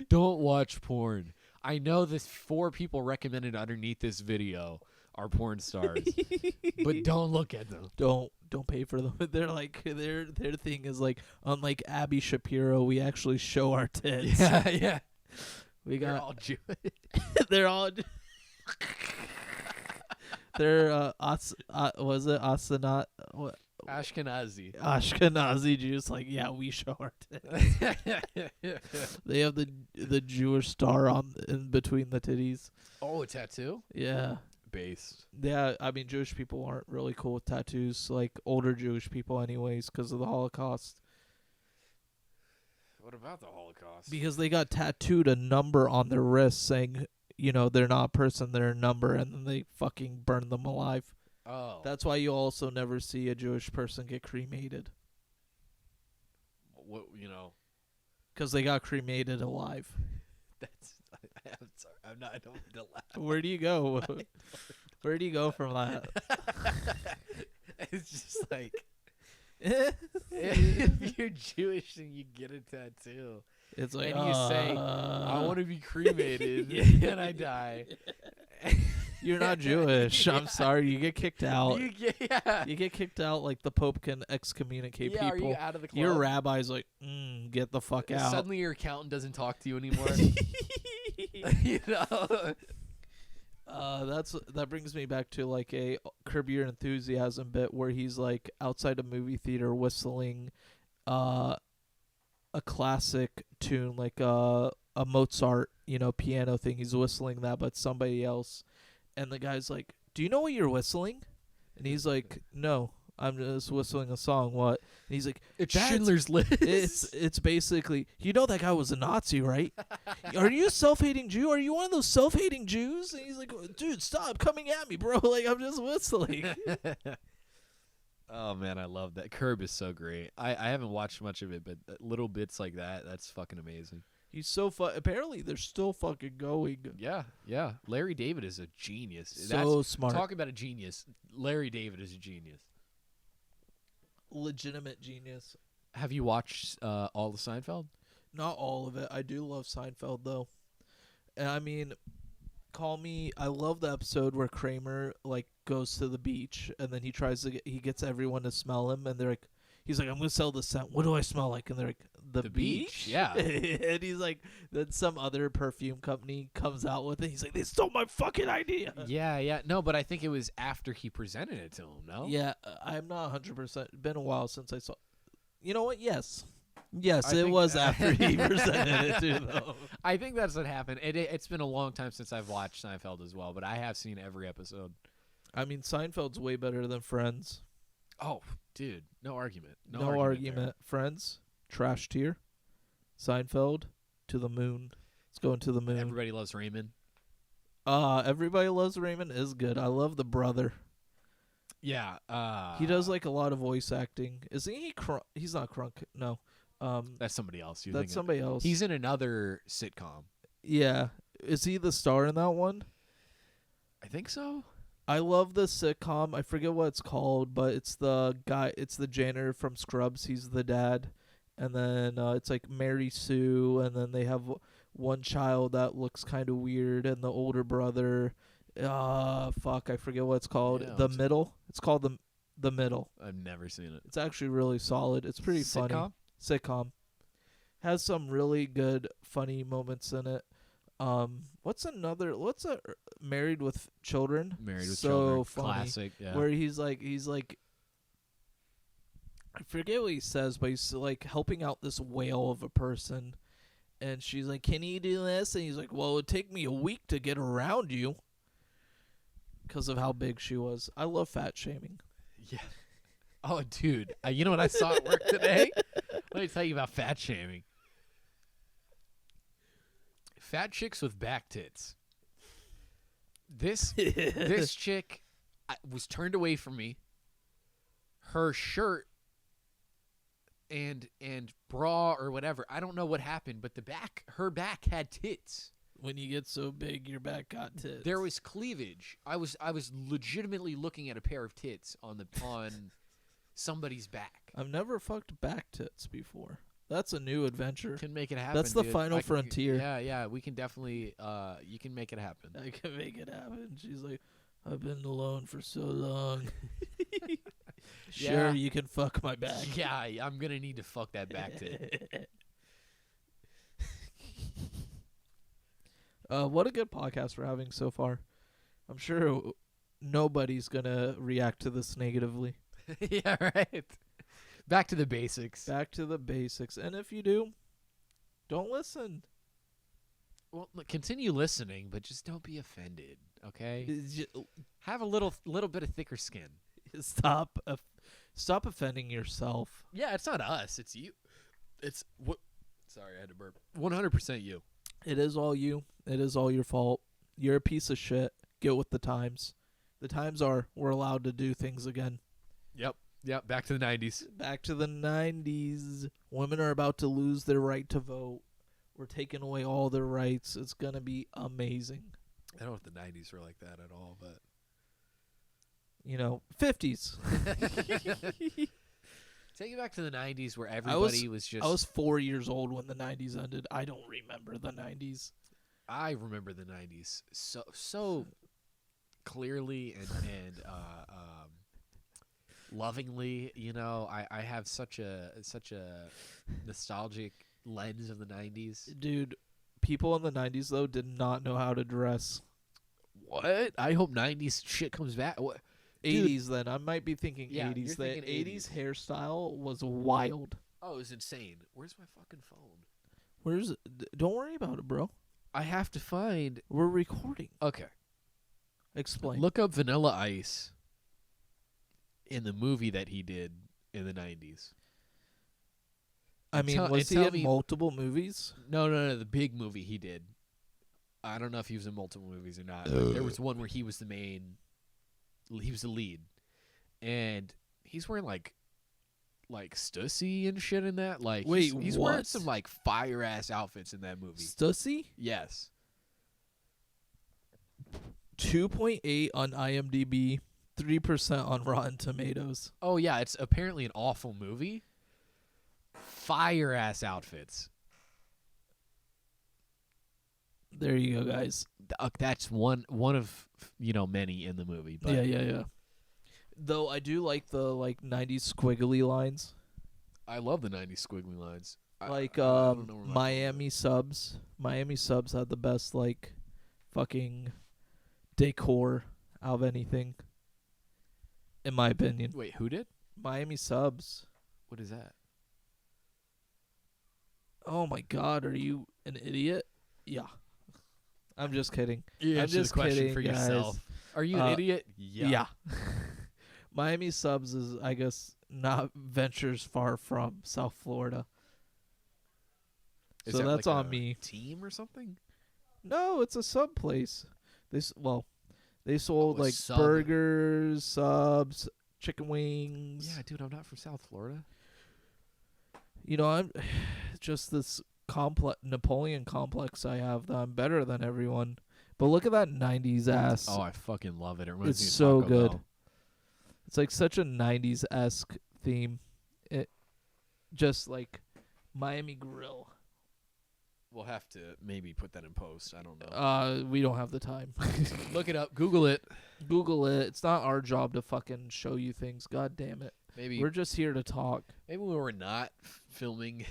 Don't watch porn. I know this 4 people recommended underneath this video are porn stars, but don't look at them. Don't pay for them. They're like their thing is like, unlike Abby Shapiro, we actually show our tits. Yeah. We They're got all Jewish. they're all they're was it Asanat what Ashkenazi. Ashkenazi Jews, like, yeah, we show our tits. They have the Jewish star on in between the titties. Oh, a tattoo? Yeah. Base. Yeah, I mean, Jewish people aren't really cool with tattoos, like older Jewish people anyways, because of the Holocaust. What about the Holocaust? Because they got tattooed a number on their wrist saying, they're not a person, they're a number, and then they fucking burn them alive. Oh. That's why you also never see a Jewish person get cremated. What, Because they got cremated alive. I'm sorry. I don't want to laugh. Where do you go? Where do you go from that? It's just like, if you're Jewish and you get a tattoo, It's like, and you say, I want to be cremated, and I die. You're not Jewish. I'm sorry. You get kicked out. You get kicked out like the Pope can excommunicate Are people. you out of the club? Your rabbi's like, get the fuck out. Suddenly your accountant doesn't talk to you anymore. That brings me back to like a Curb Your Enthusiasm bit where he's like outside a movie theater whistling a classic tune, like a Mozart, piano thing. He's whistling that, but somebody else. And the guy's like, do you know what you're whistling? And he's like, no, I'm just whistling a song. What? And he's like, It's "That's- Schindler's List. It's basically, that guy was a Nazi, right? Are you a self-hating Jew? Are you one of those self-hating Jews?" And he's like, "Dude, stop coming at me, bro. Like, I'm just whistling." Oh man, I love that. Curb is so great. I haven't watched much of it, but little bits like that's fucking amazing. He's so apparently they're still fucking going. Yeah. Larry David is a genius. So smart. Talk about a genius. Larry David is a genius. Legitimate genius. Have you watched all the Seinfeld? Not all of it. I do love Seinfeld though. And I mean, I love the episode where Kramer like goes to the beach and then he gets everyone to smell him, and he's like, "I'm gonna sell the scent. What do I smell like?" And they're like, the beach? Yeah. And he's like, then some other perfume company comes out with it. He's like, "They stole my fucking idea." Yeah. No, but I think it was after he presented it to him, no? Yeah, I'm not 100%. Been a while since I saw. You know what? Yes, I it think- was after he presented it to them. I think that's what happened. It's been a long time since I've watched Seinfeld as well, but I have seen every episode. I mean, Seinfeld's way better than Friends. Oh, dude, no argument. No argument. Friends, trash tier. Seinfeld, to the moon. It's going to the moon. Everybody Loves Raymond. Everybody Loves Raymond is good. I love the brother. Yeah. He does like a lot of voice acting. Isn't he? He's not Crunk. No. That's somebody else. That's somebody else. He's in another sitcom. Yeah. Is he the star in that one? I think so. I love the sitcom. I forget what it's called, but it's the guy. It's the janitor from Scrubs. He's the dad, and then it's like Mary Sue, and then they have one child that looks kind of weird, and the older brother. Fuck, I forget what it's called. Yeah, The Middle. It's called the Middle. I've never seen it. It's actually really solid. It's pretty funny. Sitcom. Has some really good funny moments in it. What's a Married with Children? Married with so Children. Funny, Classic. Yeah. where he's like I forget what he says, but he's like helping out this whale of a person, and she's like, "Can you do this?" And he's like, "Well, it'd take me a week to get around you," because of how big she was. I love fat shaming. Yeah. Oh, dude. You know what I saw at work today? Let me tell you about fat shaming. Fat chicks with back tits. This chick was turned away from me. Her shirt and bra or whatever, I don't know what happened, but her back had tits. When you get so big, your back got tits. There was cleavage. I was legitimately looking at a pair of tits on somebody's back. I've never fucked back tits before. That's a new adventure. Can make it happen. That's the dude. final frontier. Yeah, we can definitely. You can make it happen. I can make it happen. She's like, I've been alone for so long. Sure, Yeah. you can fuck my back. Yeah, I'm gonna need to fuck that back tit. What a good podcast we're having so far. I'm sure nobody's gonna react to this negatively. Yeah, right. Back to the basics. Back to the basics. And if you do, don't listen. Well, look, continue listening, but just don't be offended. Okay. Have a little bit of thicker skin. Stop offending yourself. Yeah, it's not us. It's you. It's what. Sorry, I had to burp. 100% you. It is all you. It is all your fault. You're a piece of shit. Get with the times. The times are we're allowed to do things again. Yep. Back to the 90s. Back to the 90s. Women are about to lose their right to vote. We're taking away all their rights. It's going to be amazing. I don't know if the 90s were like that at all, but 50s. take it back to the 90s where everybody was just. I was 4 years old when the 90s ended. I don't remember the 90s. I remember the 90s so clearly and lovingly. I have such a nostalgic lens of the 90s. Dude, people in the 90s though did not know how to dress. What? I hope 90s shit comes back. What? 80s then. I might be thinking Yeah, 80s. you're The thinking 80s hairstyle was wild. Oh, it was insane. Where's my fucking phone? Where's it? Don't worry about it, bro. I have to find. We're recording. Okay. Explain. Look up Vanilla Ice in the movie that he did in the 90s. I mean, was he in multiple movies? No, the big movie he did. I don't know if he was in multiple movies or not. But there was one where he was the lead. And he's wearing like Stussy and shit in that. Like, wait, he's what? wearing some like fire ass outfits in that movie. Stussy? Yes. 2.8 on IMDb, 3% on Rotten Tomatoes. Oh yeah, it's apparently an awful movie. Fire ass outfits. There you go, guys. That's one of many in the movie. But Yeah. Though I do like the 90s squiggly lines. I love the 90s squiggly lines. Like I don't know where my Miami Subs. Miami Subs had the best fucking decor out of anything, in my opinion. Wait, who did? Miami Subs. What is that? Oh my God, are you an idiot? Yeah. I'm just kidding. You I'm just kidding, for guys. yourself. Are you an idiot? Yeah. Miami Subs is, I guess, not ventures far from South Florida. Is So that that's like on a me. Team or something? No, it's a sub place. They sold a sub. burgers, subs, chicken wings. Yeah, dude, I'm not from South Florida. I'm just this Napoleon complex I have that I'm better than everyone. But look at that 90s ass. Oh, I fucking love it. It reminds It's me of so Taco good. Bell. It's like such a 90s-esque theme. It just like Miami Grill. We'll have to maybe put that in post. I don't know. We don't have the time. Look it up. Google it. Google it. It's not our job to fucking show you things. God damn it. Maybe We're just here to talk. maybe we were not filming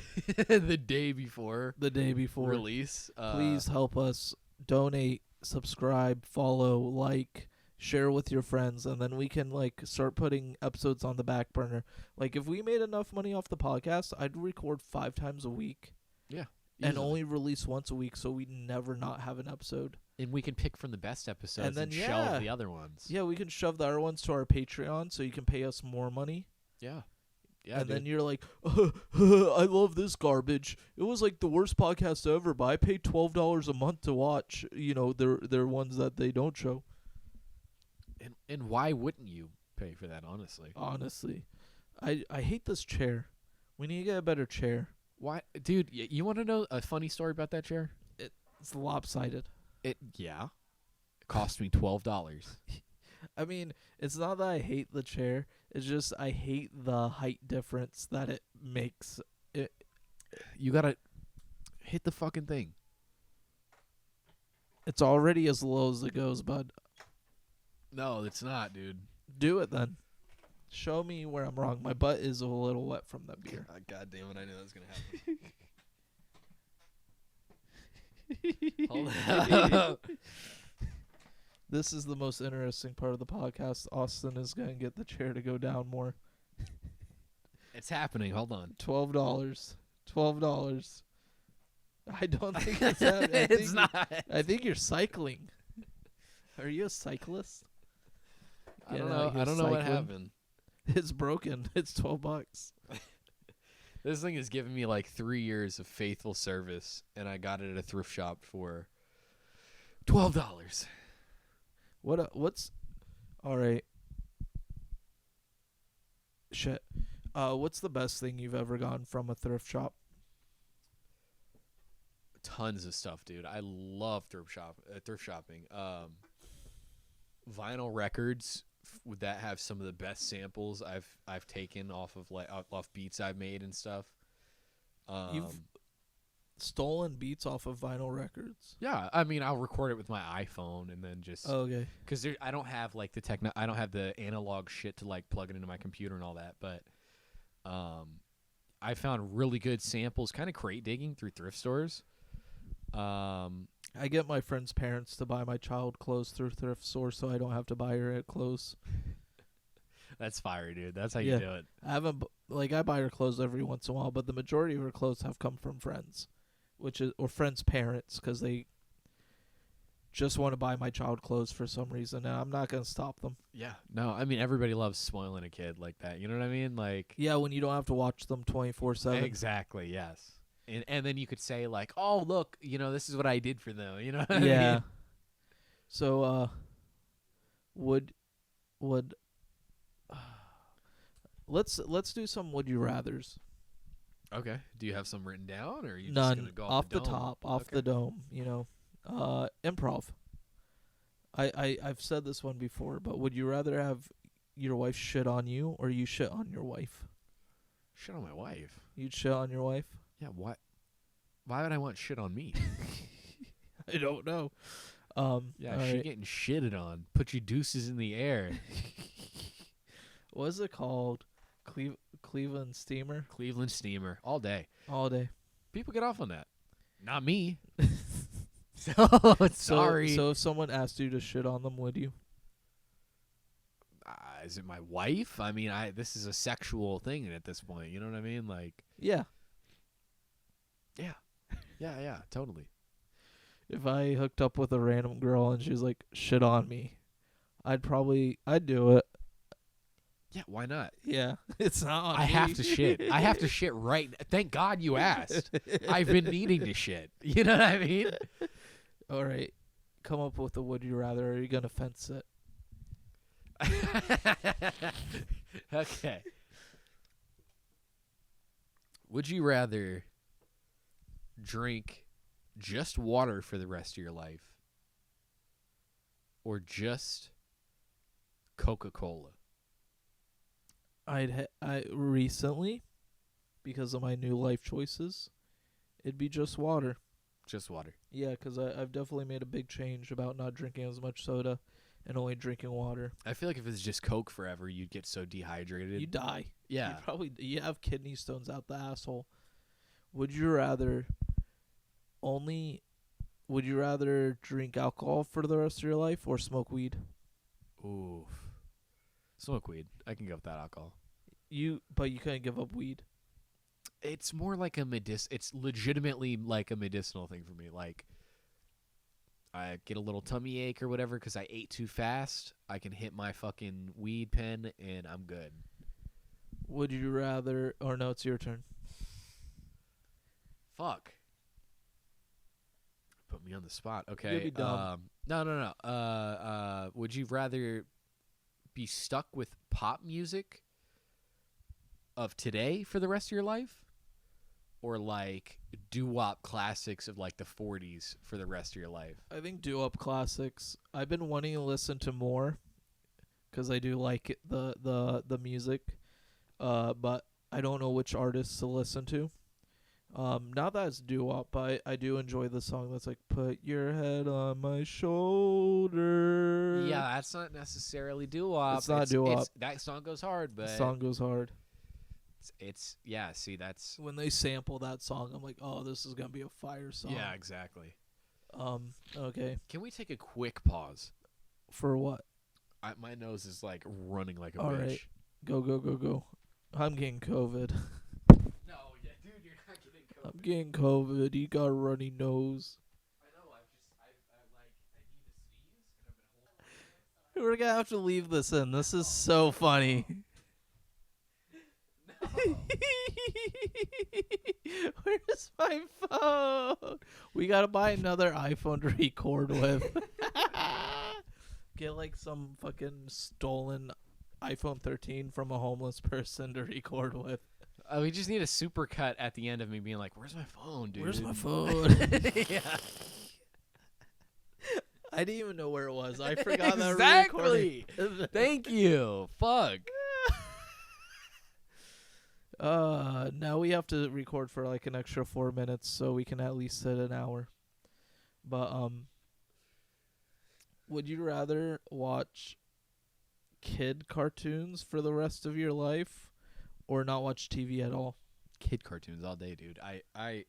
the day before The day before. release. Please help us donate, subscribe, follow, like, share with your friends, and then we can like start putting episodes on the back burner. Like if we made enough money off the podcast, I'd record 5 times a week and easily. only release once a week, so we never not have an episode. And we can pick from the best episodes And then, shelve the other ones. Yeah, we can shove the other ones to our Patreon, so you can pay us more money. Yeah. Yeah. And then you're like, I love this garbage. It was like the worst podcast ever, but I paid $12 a month to watch. You know, they're ones that they don't show. And why wouldn't you pay for that, honestly? Honestly, I hate this chair. We need to get a better chair. Why, dude, you want to know a funny story about that chair? It's lopsided. It cost me $12. I mean, it's not that I hate the chair. It's just I hate the height difference that it makes. You got to hit the fucking thing. It's already as low as it goes, bud. No, it's not, dude. Do it then. Show me where I'm wrong. My butt is a little wet from that beer. God damn it, I knew that was going to happen. Hold on. This is the most interesting part of the podcast. Austin is going to get the chair to go down more. It's happening. Hold on. $12. $12. I don't think it's happening. It's not. I think you're cycling. Are you a cyclist? I Get don't out know. here I don't know what cycling. happened. It's broken. It's $12. This thing has given me like 3 years of faithful service, and I got it at a thrift shop for $12. What's all right? Shit. What's the best thing you've ever gotten from a thrift shop? Tons of stuff, dude. I love thrift shopping. Vinyl records would that have some of the best samples I've taken off of off beats I've made and stuff. You've stolen beats off of vinyl records? Yeah, I mean, I'll record it with my iPhone and then just Okay. because I don't have like I don't have the analog shit to like plug it into my computer and all that. But I found really good samples, kind of crate digging through thrift stores. I get my friend's parents to buy my child clothes through thrift store, so I don't have to buy her at clothes. That's fire, dude. That's how you do it. I haven't I buy her clothes every once in a while, but the majority of her clothes have come from friends, or friends' parents, because they just want to buy my child clothes for some reason, and I'm not gonna stop them. Yeah. No, I mean everybody loves spoiling a kid like that. You know what I mean? Like Yeah, when you don't have to watch them 24/7. exactly. Yes. And then you could say like, oh look, this is what I did for them. You know what I Yeah. mean? So would let's do some would you rathers. Okay. Do you have some written down, or are you just None gonna go off the dome? top, off Okay. the dome, improv. I've said this one before, but would you rather have your wife shit on you or you shit on your wife? Shit on my wife. You'd shit on your wife? Yeah. What? Why would I want shit on me? I don't know. Yeah, all she right. getting shitted on. Put your deuces in the air. What is it called? Cleveland Steamer? Cleveland steamer all day. All day. People get off on that. Not me. So, Sorry. So if someone asked you to shit on them, would you? Is it my wife? I mean, this is a sexual thing at this point. You know what I mean? Like, Yeah. yeah, totally. If I hooked up with a random girl and she was like, shit on me, I'd do it. Yeah, why not? Yeah. It's not on I me. have to shit. I have to shit right. Thank God you asked. I've been needing to shit. You know what I mean? All right. Come up with a would you rather, or are you going to fence it? Okay. Would you rather drink just water for the rest of your life, or just Coca-Cola? I recently, because of my new life choices, it'd be just water. Just water. Yeah, because I've definitely made a big change about not drinking as much soda and only drinking water. I feel like if it's just Coke forever, you'd get so dehydrated. You die. Yeah. You have kidney stones out the asshole. Would you rather drink alcohol for the rest of your life or smoke weed? Ooh. Smoke weed. I can go with that alcohol. But you couldn't give up weed. It's more like it's legitimately like a medicinal thing for me. Like, I get a little tummy ache or whatever because I ate too fast. I can hit my fucking weed pen and I'm good. Would you rather... Or no, it's your turn. Fuck. Put me on the spot. Okay. You'll be dumb. No. Would you rather be stuck with pop music of today for the rest of your life? Or like doo-wop classics of like the 40s for the rest of your life? I think doo-wop classics. I've been wanting to listen to more because I do like it, the music, but I don't know which artists to listen to. Not that it's doo-wop, but I do enjoy the song that's like, put your head on my shoulder. Yeah, that's not necessarily doo-wop. It's not doo-wop. That song goes hard, but... The song goes hard. Yeah, see, that's... When they sample that song, I'm like, oh, this is going to be a fire song. Yeah, exactly. Okay. Can we take a quick pause? For what? My nose is like running like a All bitch. right. Go. I'm getting COVID. No, yeah, dude, you're not getting COVID. I'm getting COVID. You got a runny nose. I know, I need to sneeze, and I've been holding We're going to have to leave this in. This is so funny. Where's my phone? We gotta buy another iPhone to record with. Get like some fucking stolen iPhone 13 from a homeless person to record with. We just need a super cut at the end of me being like, "Where's my phone, dude? Where's my phone?" Yeah. I didn't even know where it was. I forgot that Exactly. recording. Thank you. Fuck. Now we have to record for like an extra 4 minutes so we can at least sit an hour. But would you rather watch kid cartoons for the rest of your life or not watch TV at all? Kid cartoons all day, dude. I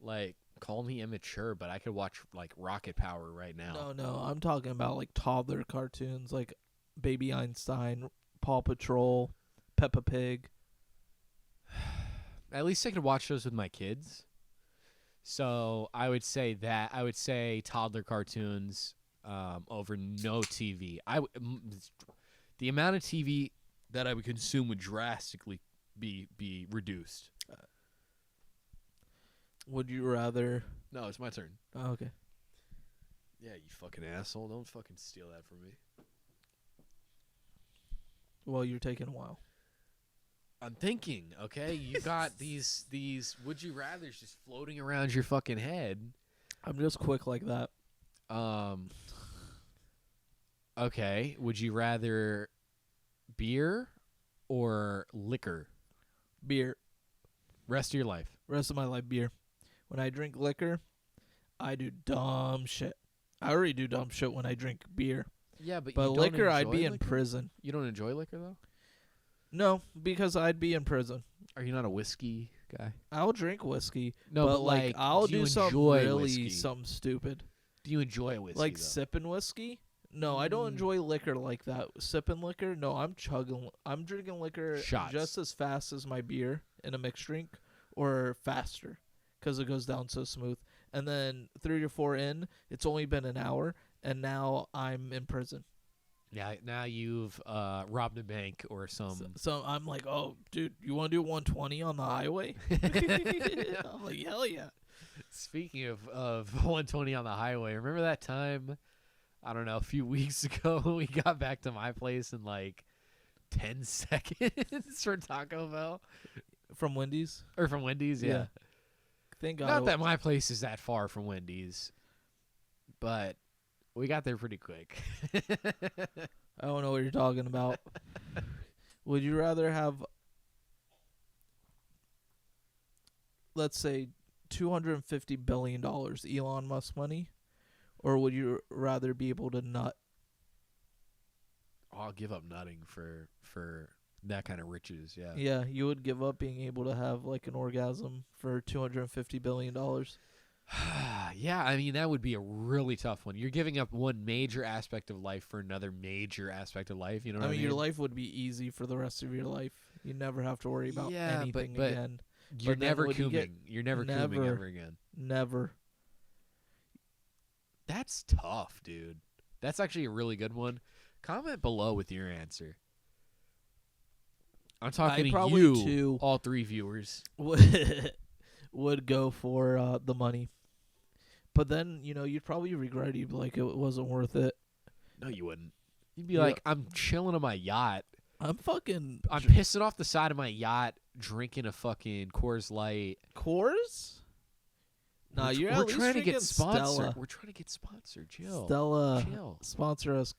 like, call me immature, but I could watch like Rocket Power right now. No, I'm talking about like toddler cartoons like Baby Einstein, Paw Patrol, Peppa Pig. At least I could watch those with my kids. So I would say toddler cartoons over no TV. The amount of TV that I would consume would drastically be reduced. Would you rather... No, it's my turn. Oh, okay. Yeah, you fucking asshole. Don't fucking steal that from me. Well, you're taking a while. I'm thinking, okay? You got these would you rathers just floating around your fucking head. I'm just quick like that. Okay, would you rather beer or liquor? Beer. Rest of your life. Rest of my life, beer. When I drink liquor, I do dumb shit. I already do dumb shit when I drink beer. Yeah, but But you don't liquor, I'd enjoy be in liquor? prison. You don't enjoy liquor, though? No, because I'd be in prison. Are you not a whiskey guy? I'll drink whiskey, No, but like I'll do you do something enjoy really whiskey? something stupid. Do you enjoy whiskey, Like though? sipping whiskey? No, I don't enjoy liquor like that. Sipping liquor? No, I'm drinking liquor Shots. just as fast as my beer in a mixed drink or faster because it goes down so smooth. And then 3 or 4 in, it's only been an hour, and now I'm in prison. Yeah, now you've robbed a bank or some... So I'm like, oh, dude, you want to do 120 on the highway? I'm like, hell yeah. Speaking of 120 on the highway, remember that time, I don't know, a few weeks ago when we got back to my place in like 10 seconds for Taco Bell? From Wendy's? Or from Wendy's, yeah. Thank God. Not that my place is that far from Wendy's, but we got there pretty quick. I don't know what you're talking about. Would you rather have, let's say, $250 billion Elon Musk money, or would you rather be able to nut? I'll give up nutting for that kind of riches. Yeah. Yeah, you would give up being able to have like an orgasm for $250 billion. Yeah, I mean that would be a really tough one. You're giving up one major aspect of life for another major aspect of life. You know what I mean? Your life would be easy for the rest of your life. You never have to worry about Yeah, anything but again. You're But then never would you cooming. You're never cooming Never. ever again. Never. That's tough, dude. That's actually a really good one. Comment below with your answer. I'm talking to probably you, too all 3 viewers. would go for the money. But then, you'd probably regret it. You'd be like, it wasn't worth it. No, you wouldn't. You'd be like, I'm chilling on my yacht. I'm pissing off the side of my yacht, drinking a fucking Coors Light. Coors? Nah, you're at least trying to get Stella. sponsored. We're trying to get sponsored. Chill. Stella, Chill. sponsor us.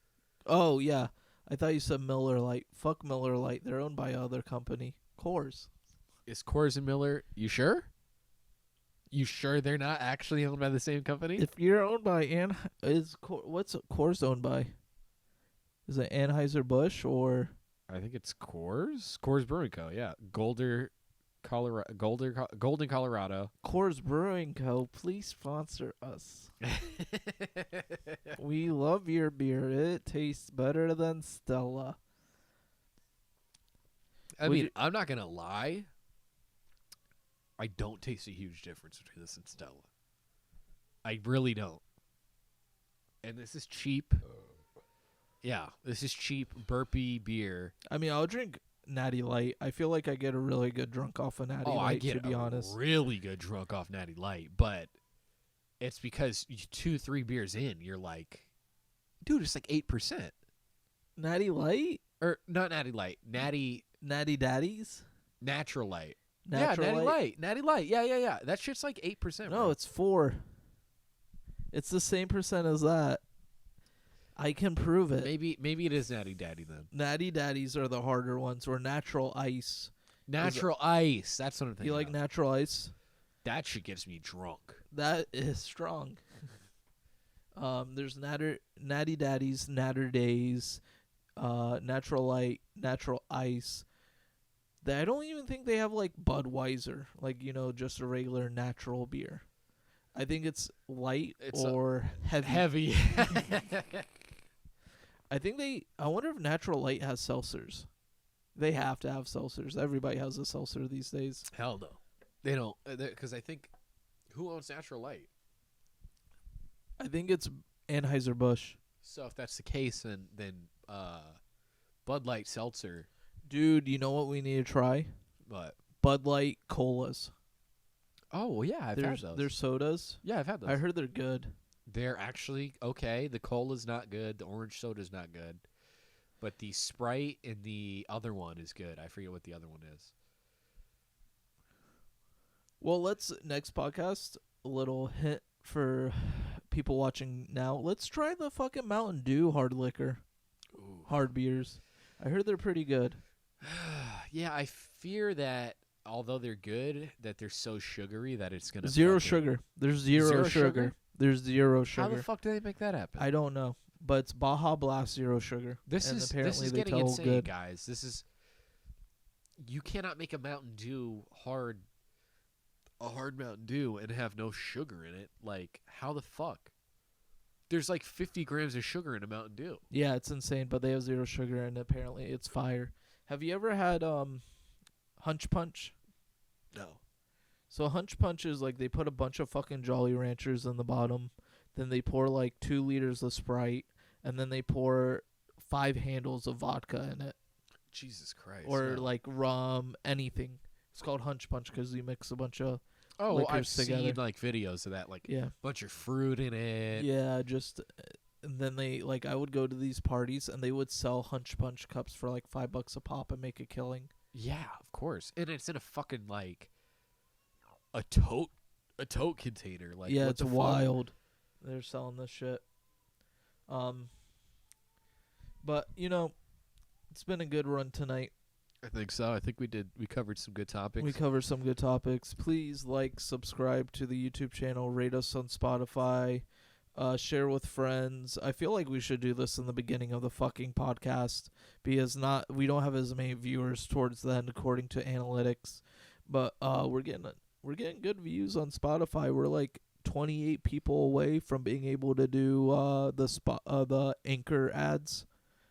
Oh, yeah. I thought you said Miller Lite. Fuck Miller Lite. They're owned by another company. Coors. Is Coors and Miller? You sure? You sure they're not actually owned by the same company? If you're owned by what's Coors owned by? Is it Anheuser-Busch or? I think it's Coors. Coors Brewing Co. Yeah, Golden, Colorado. Coors Brewing Co. Please sponsor us. We love your beer. It tastes better than Stella. I mean, I'm not gonna lie. I don't taste a huge difference between this and Stella. I really don't. And this is cheap. Yeah, this is cheap burpee beer. I mean, I'll drink Natty Light. I feel like I get a really good drunk off of Natty Light, I get to be honest. really good drunk off Natty Light, but it's because 2-3 beers in, you're like, dude, it's like 8%. Natty Light? Or not Natty Light, Natty Daddies? Natural Light. Natural Natty Light. Natty Light. Yeah. That shit's like 8%. No, bro. it's 4. It's the same percent as that. I can prove it. Maybe it is Natty Daddy then. Natty Daddies are the harder ones, or Natural Ice. Natural Ice. That's what I'm thinking. You like of. Natural Ice? That shit gets me drunk. That is strong. There's Natty Daddies, Natter Days, Natural Light, Natural Ice. I don't even think they have like Budweiser, like just a regular natural beer. I think it's light or heavy. Heavy. I wonder if Natural Light has seltzers. They have to have seltzers. Everybody has a seltzer these days. Hell no. They don't. Because I think, who owns Natural Light? I think it's Anheuser-Busch. So if that's the case, then Bud Light Seltzer. Dude, you know what we need to try? What? Bud Light Colas. Oh, well, yeah, I've had those. They're sodas. Yeah, I've had those. I heard they're good. They're actually okay. The cola's not good. The orange soda's not good. But the Sprite and the other one is good. I forget what the other one is. Well, next podcast, a little hint for people watching now. Let's try the fucking Mountain Dew hard liquor. Ooh. Hard beers. I heard they're pretty good. Yeah, I fear that although they're good, that they're so sugary that it's gonna Zero sugar. There's zero sugar. There's zero sugar. How the fuck do they make that happen? I don't know, but it's Baja Blast Zero Sugar. This is they getting tell insane, good. guys. You cannot make a Mountain Dew hard Mountain Dew and have no sugar in it. Like, how the fuck? There's like 50 grams of sugar in a Mountain Dew. Yeah, it's insane, but they have zero sugar, and apparently it's fire. Have you ever had Hunch Punch? No. So Hunch Punch is like they put a bunch of fucking Jolly Ranchers in the bottom, then they pour like 2 liters of Sprite, and then they pour 5 handles of vodka in it. Jesus Christ. Or no. like rum, anything. It's called Hunch Punch because you mix a bunch of I've liquors together. seen like videos of that, like bunch of fruit in it. Yeah, and then they I would go to these parties and they would sell Hunch Punch cups for like $5 a pop and make a killing. Yeah, of course. And it's in a fucking like a tote container. Like, yeah, what it's the fuck? wild. They're selling this shit. But it's been a good run tonight. I think so. I think we covered some good topics. We cover some good topics. Please like, subscribe to the YouTube channel, rate us on Spotify, share with friends. I feel like we should do this in the beginning of the fucking podcast because we don't have as many viewers towards the end according to analytics, but we're getting good views on Spotify. We're like 28 people away from being able to do the Anchor ads.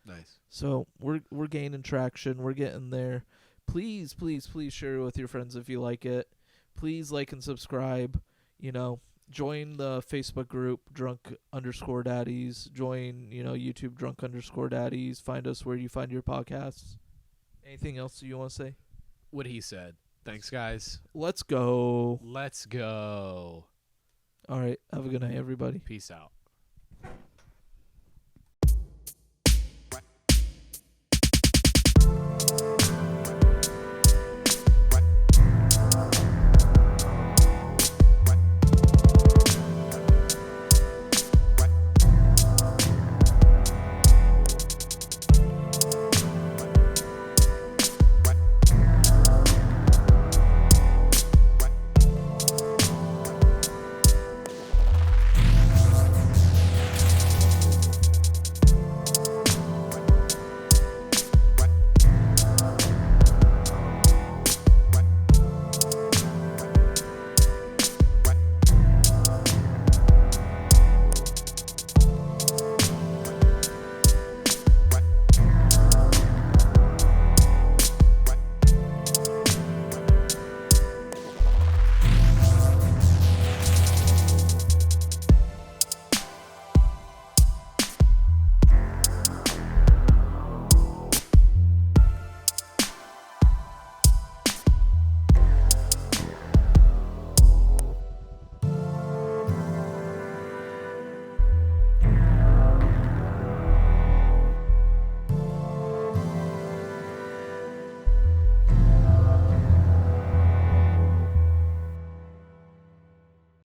Nice. So we're gaining traction. We're getting there. Please, please, please share it with your friends if you like it. Please like and subscribe. Join the Facebook group Drunk_Daddies. Join YouTube Drunk_Daddies. Find us where you find your podcasts. Anything else you want to say? What he said. Thanks, guys. Let's go. Let's go. All right. Have a good night, everybody. Peace out.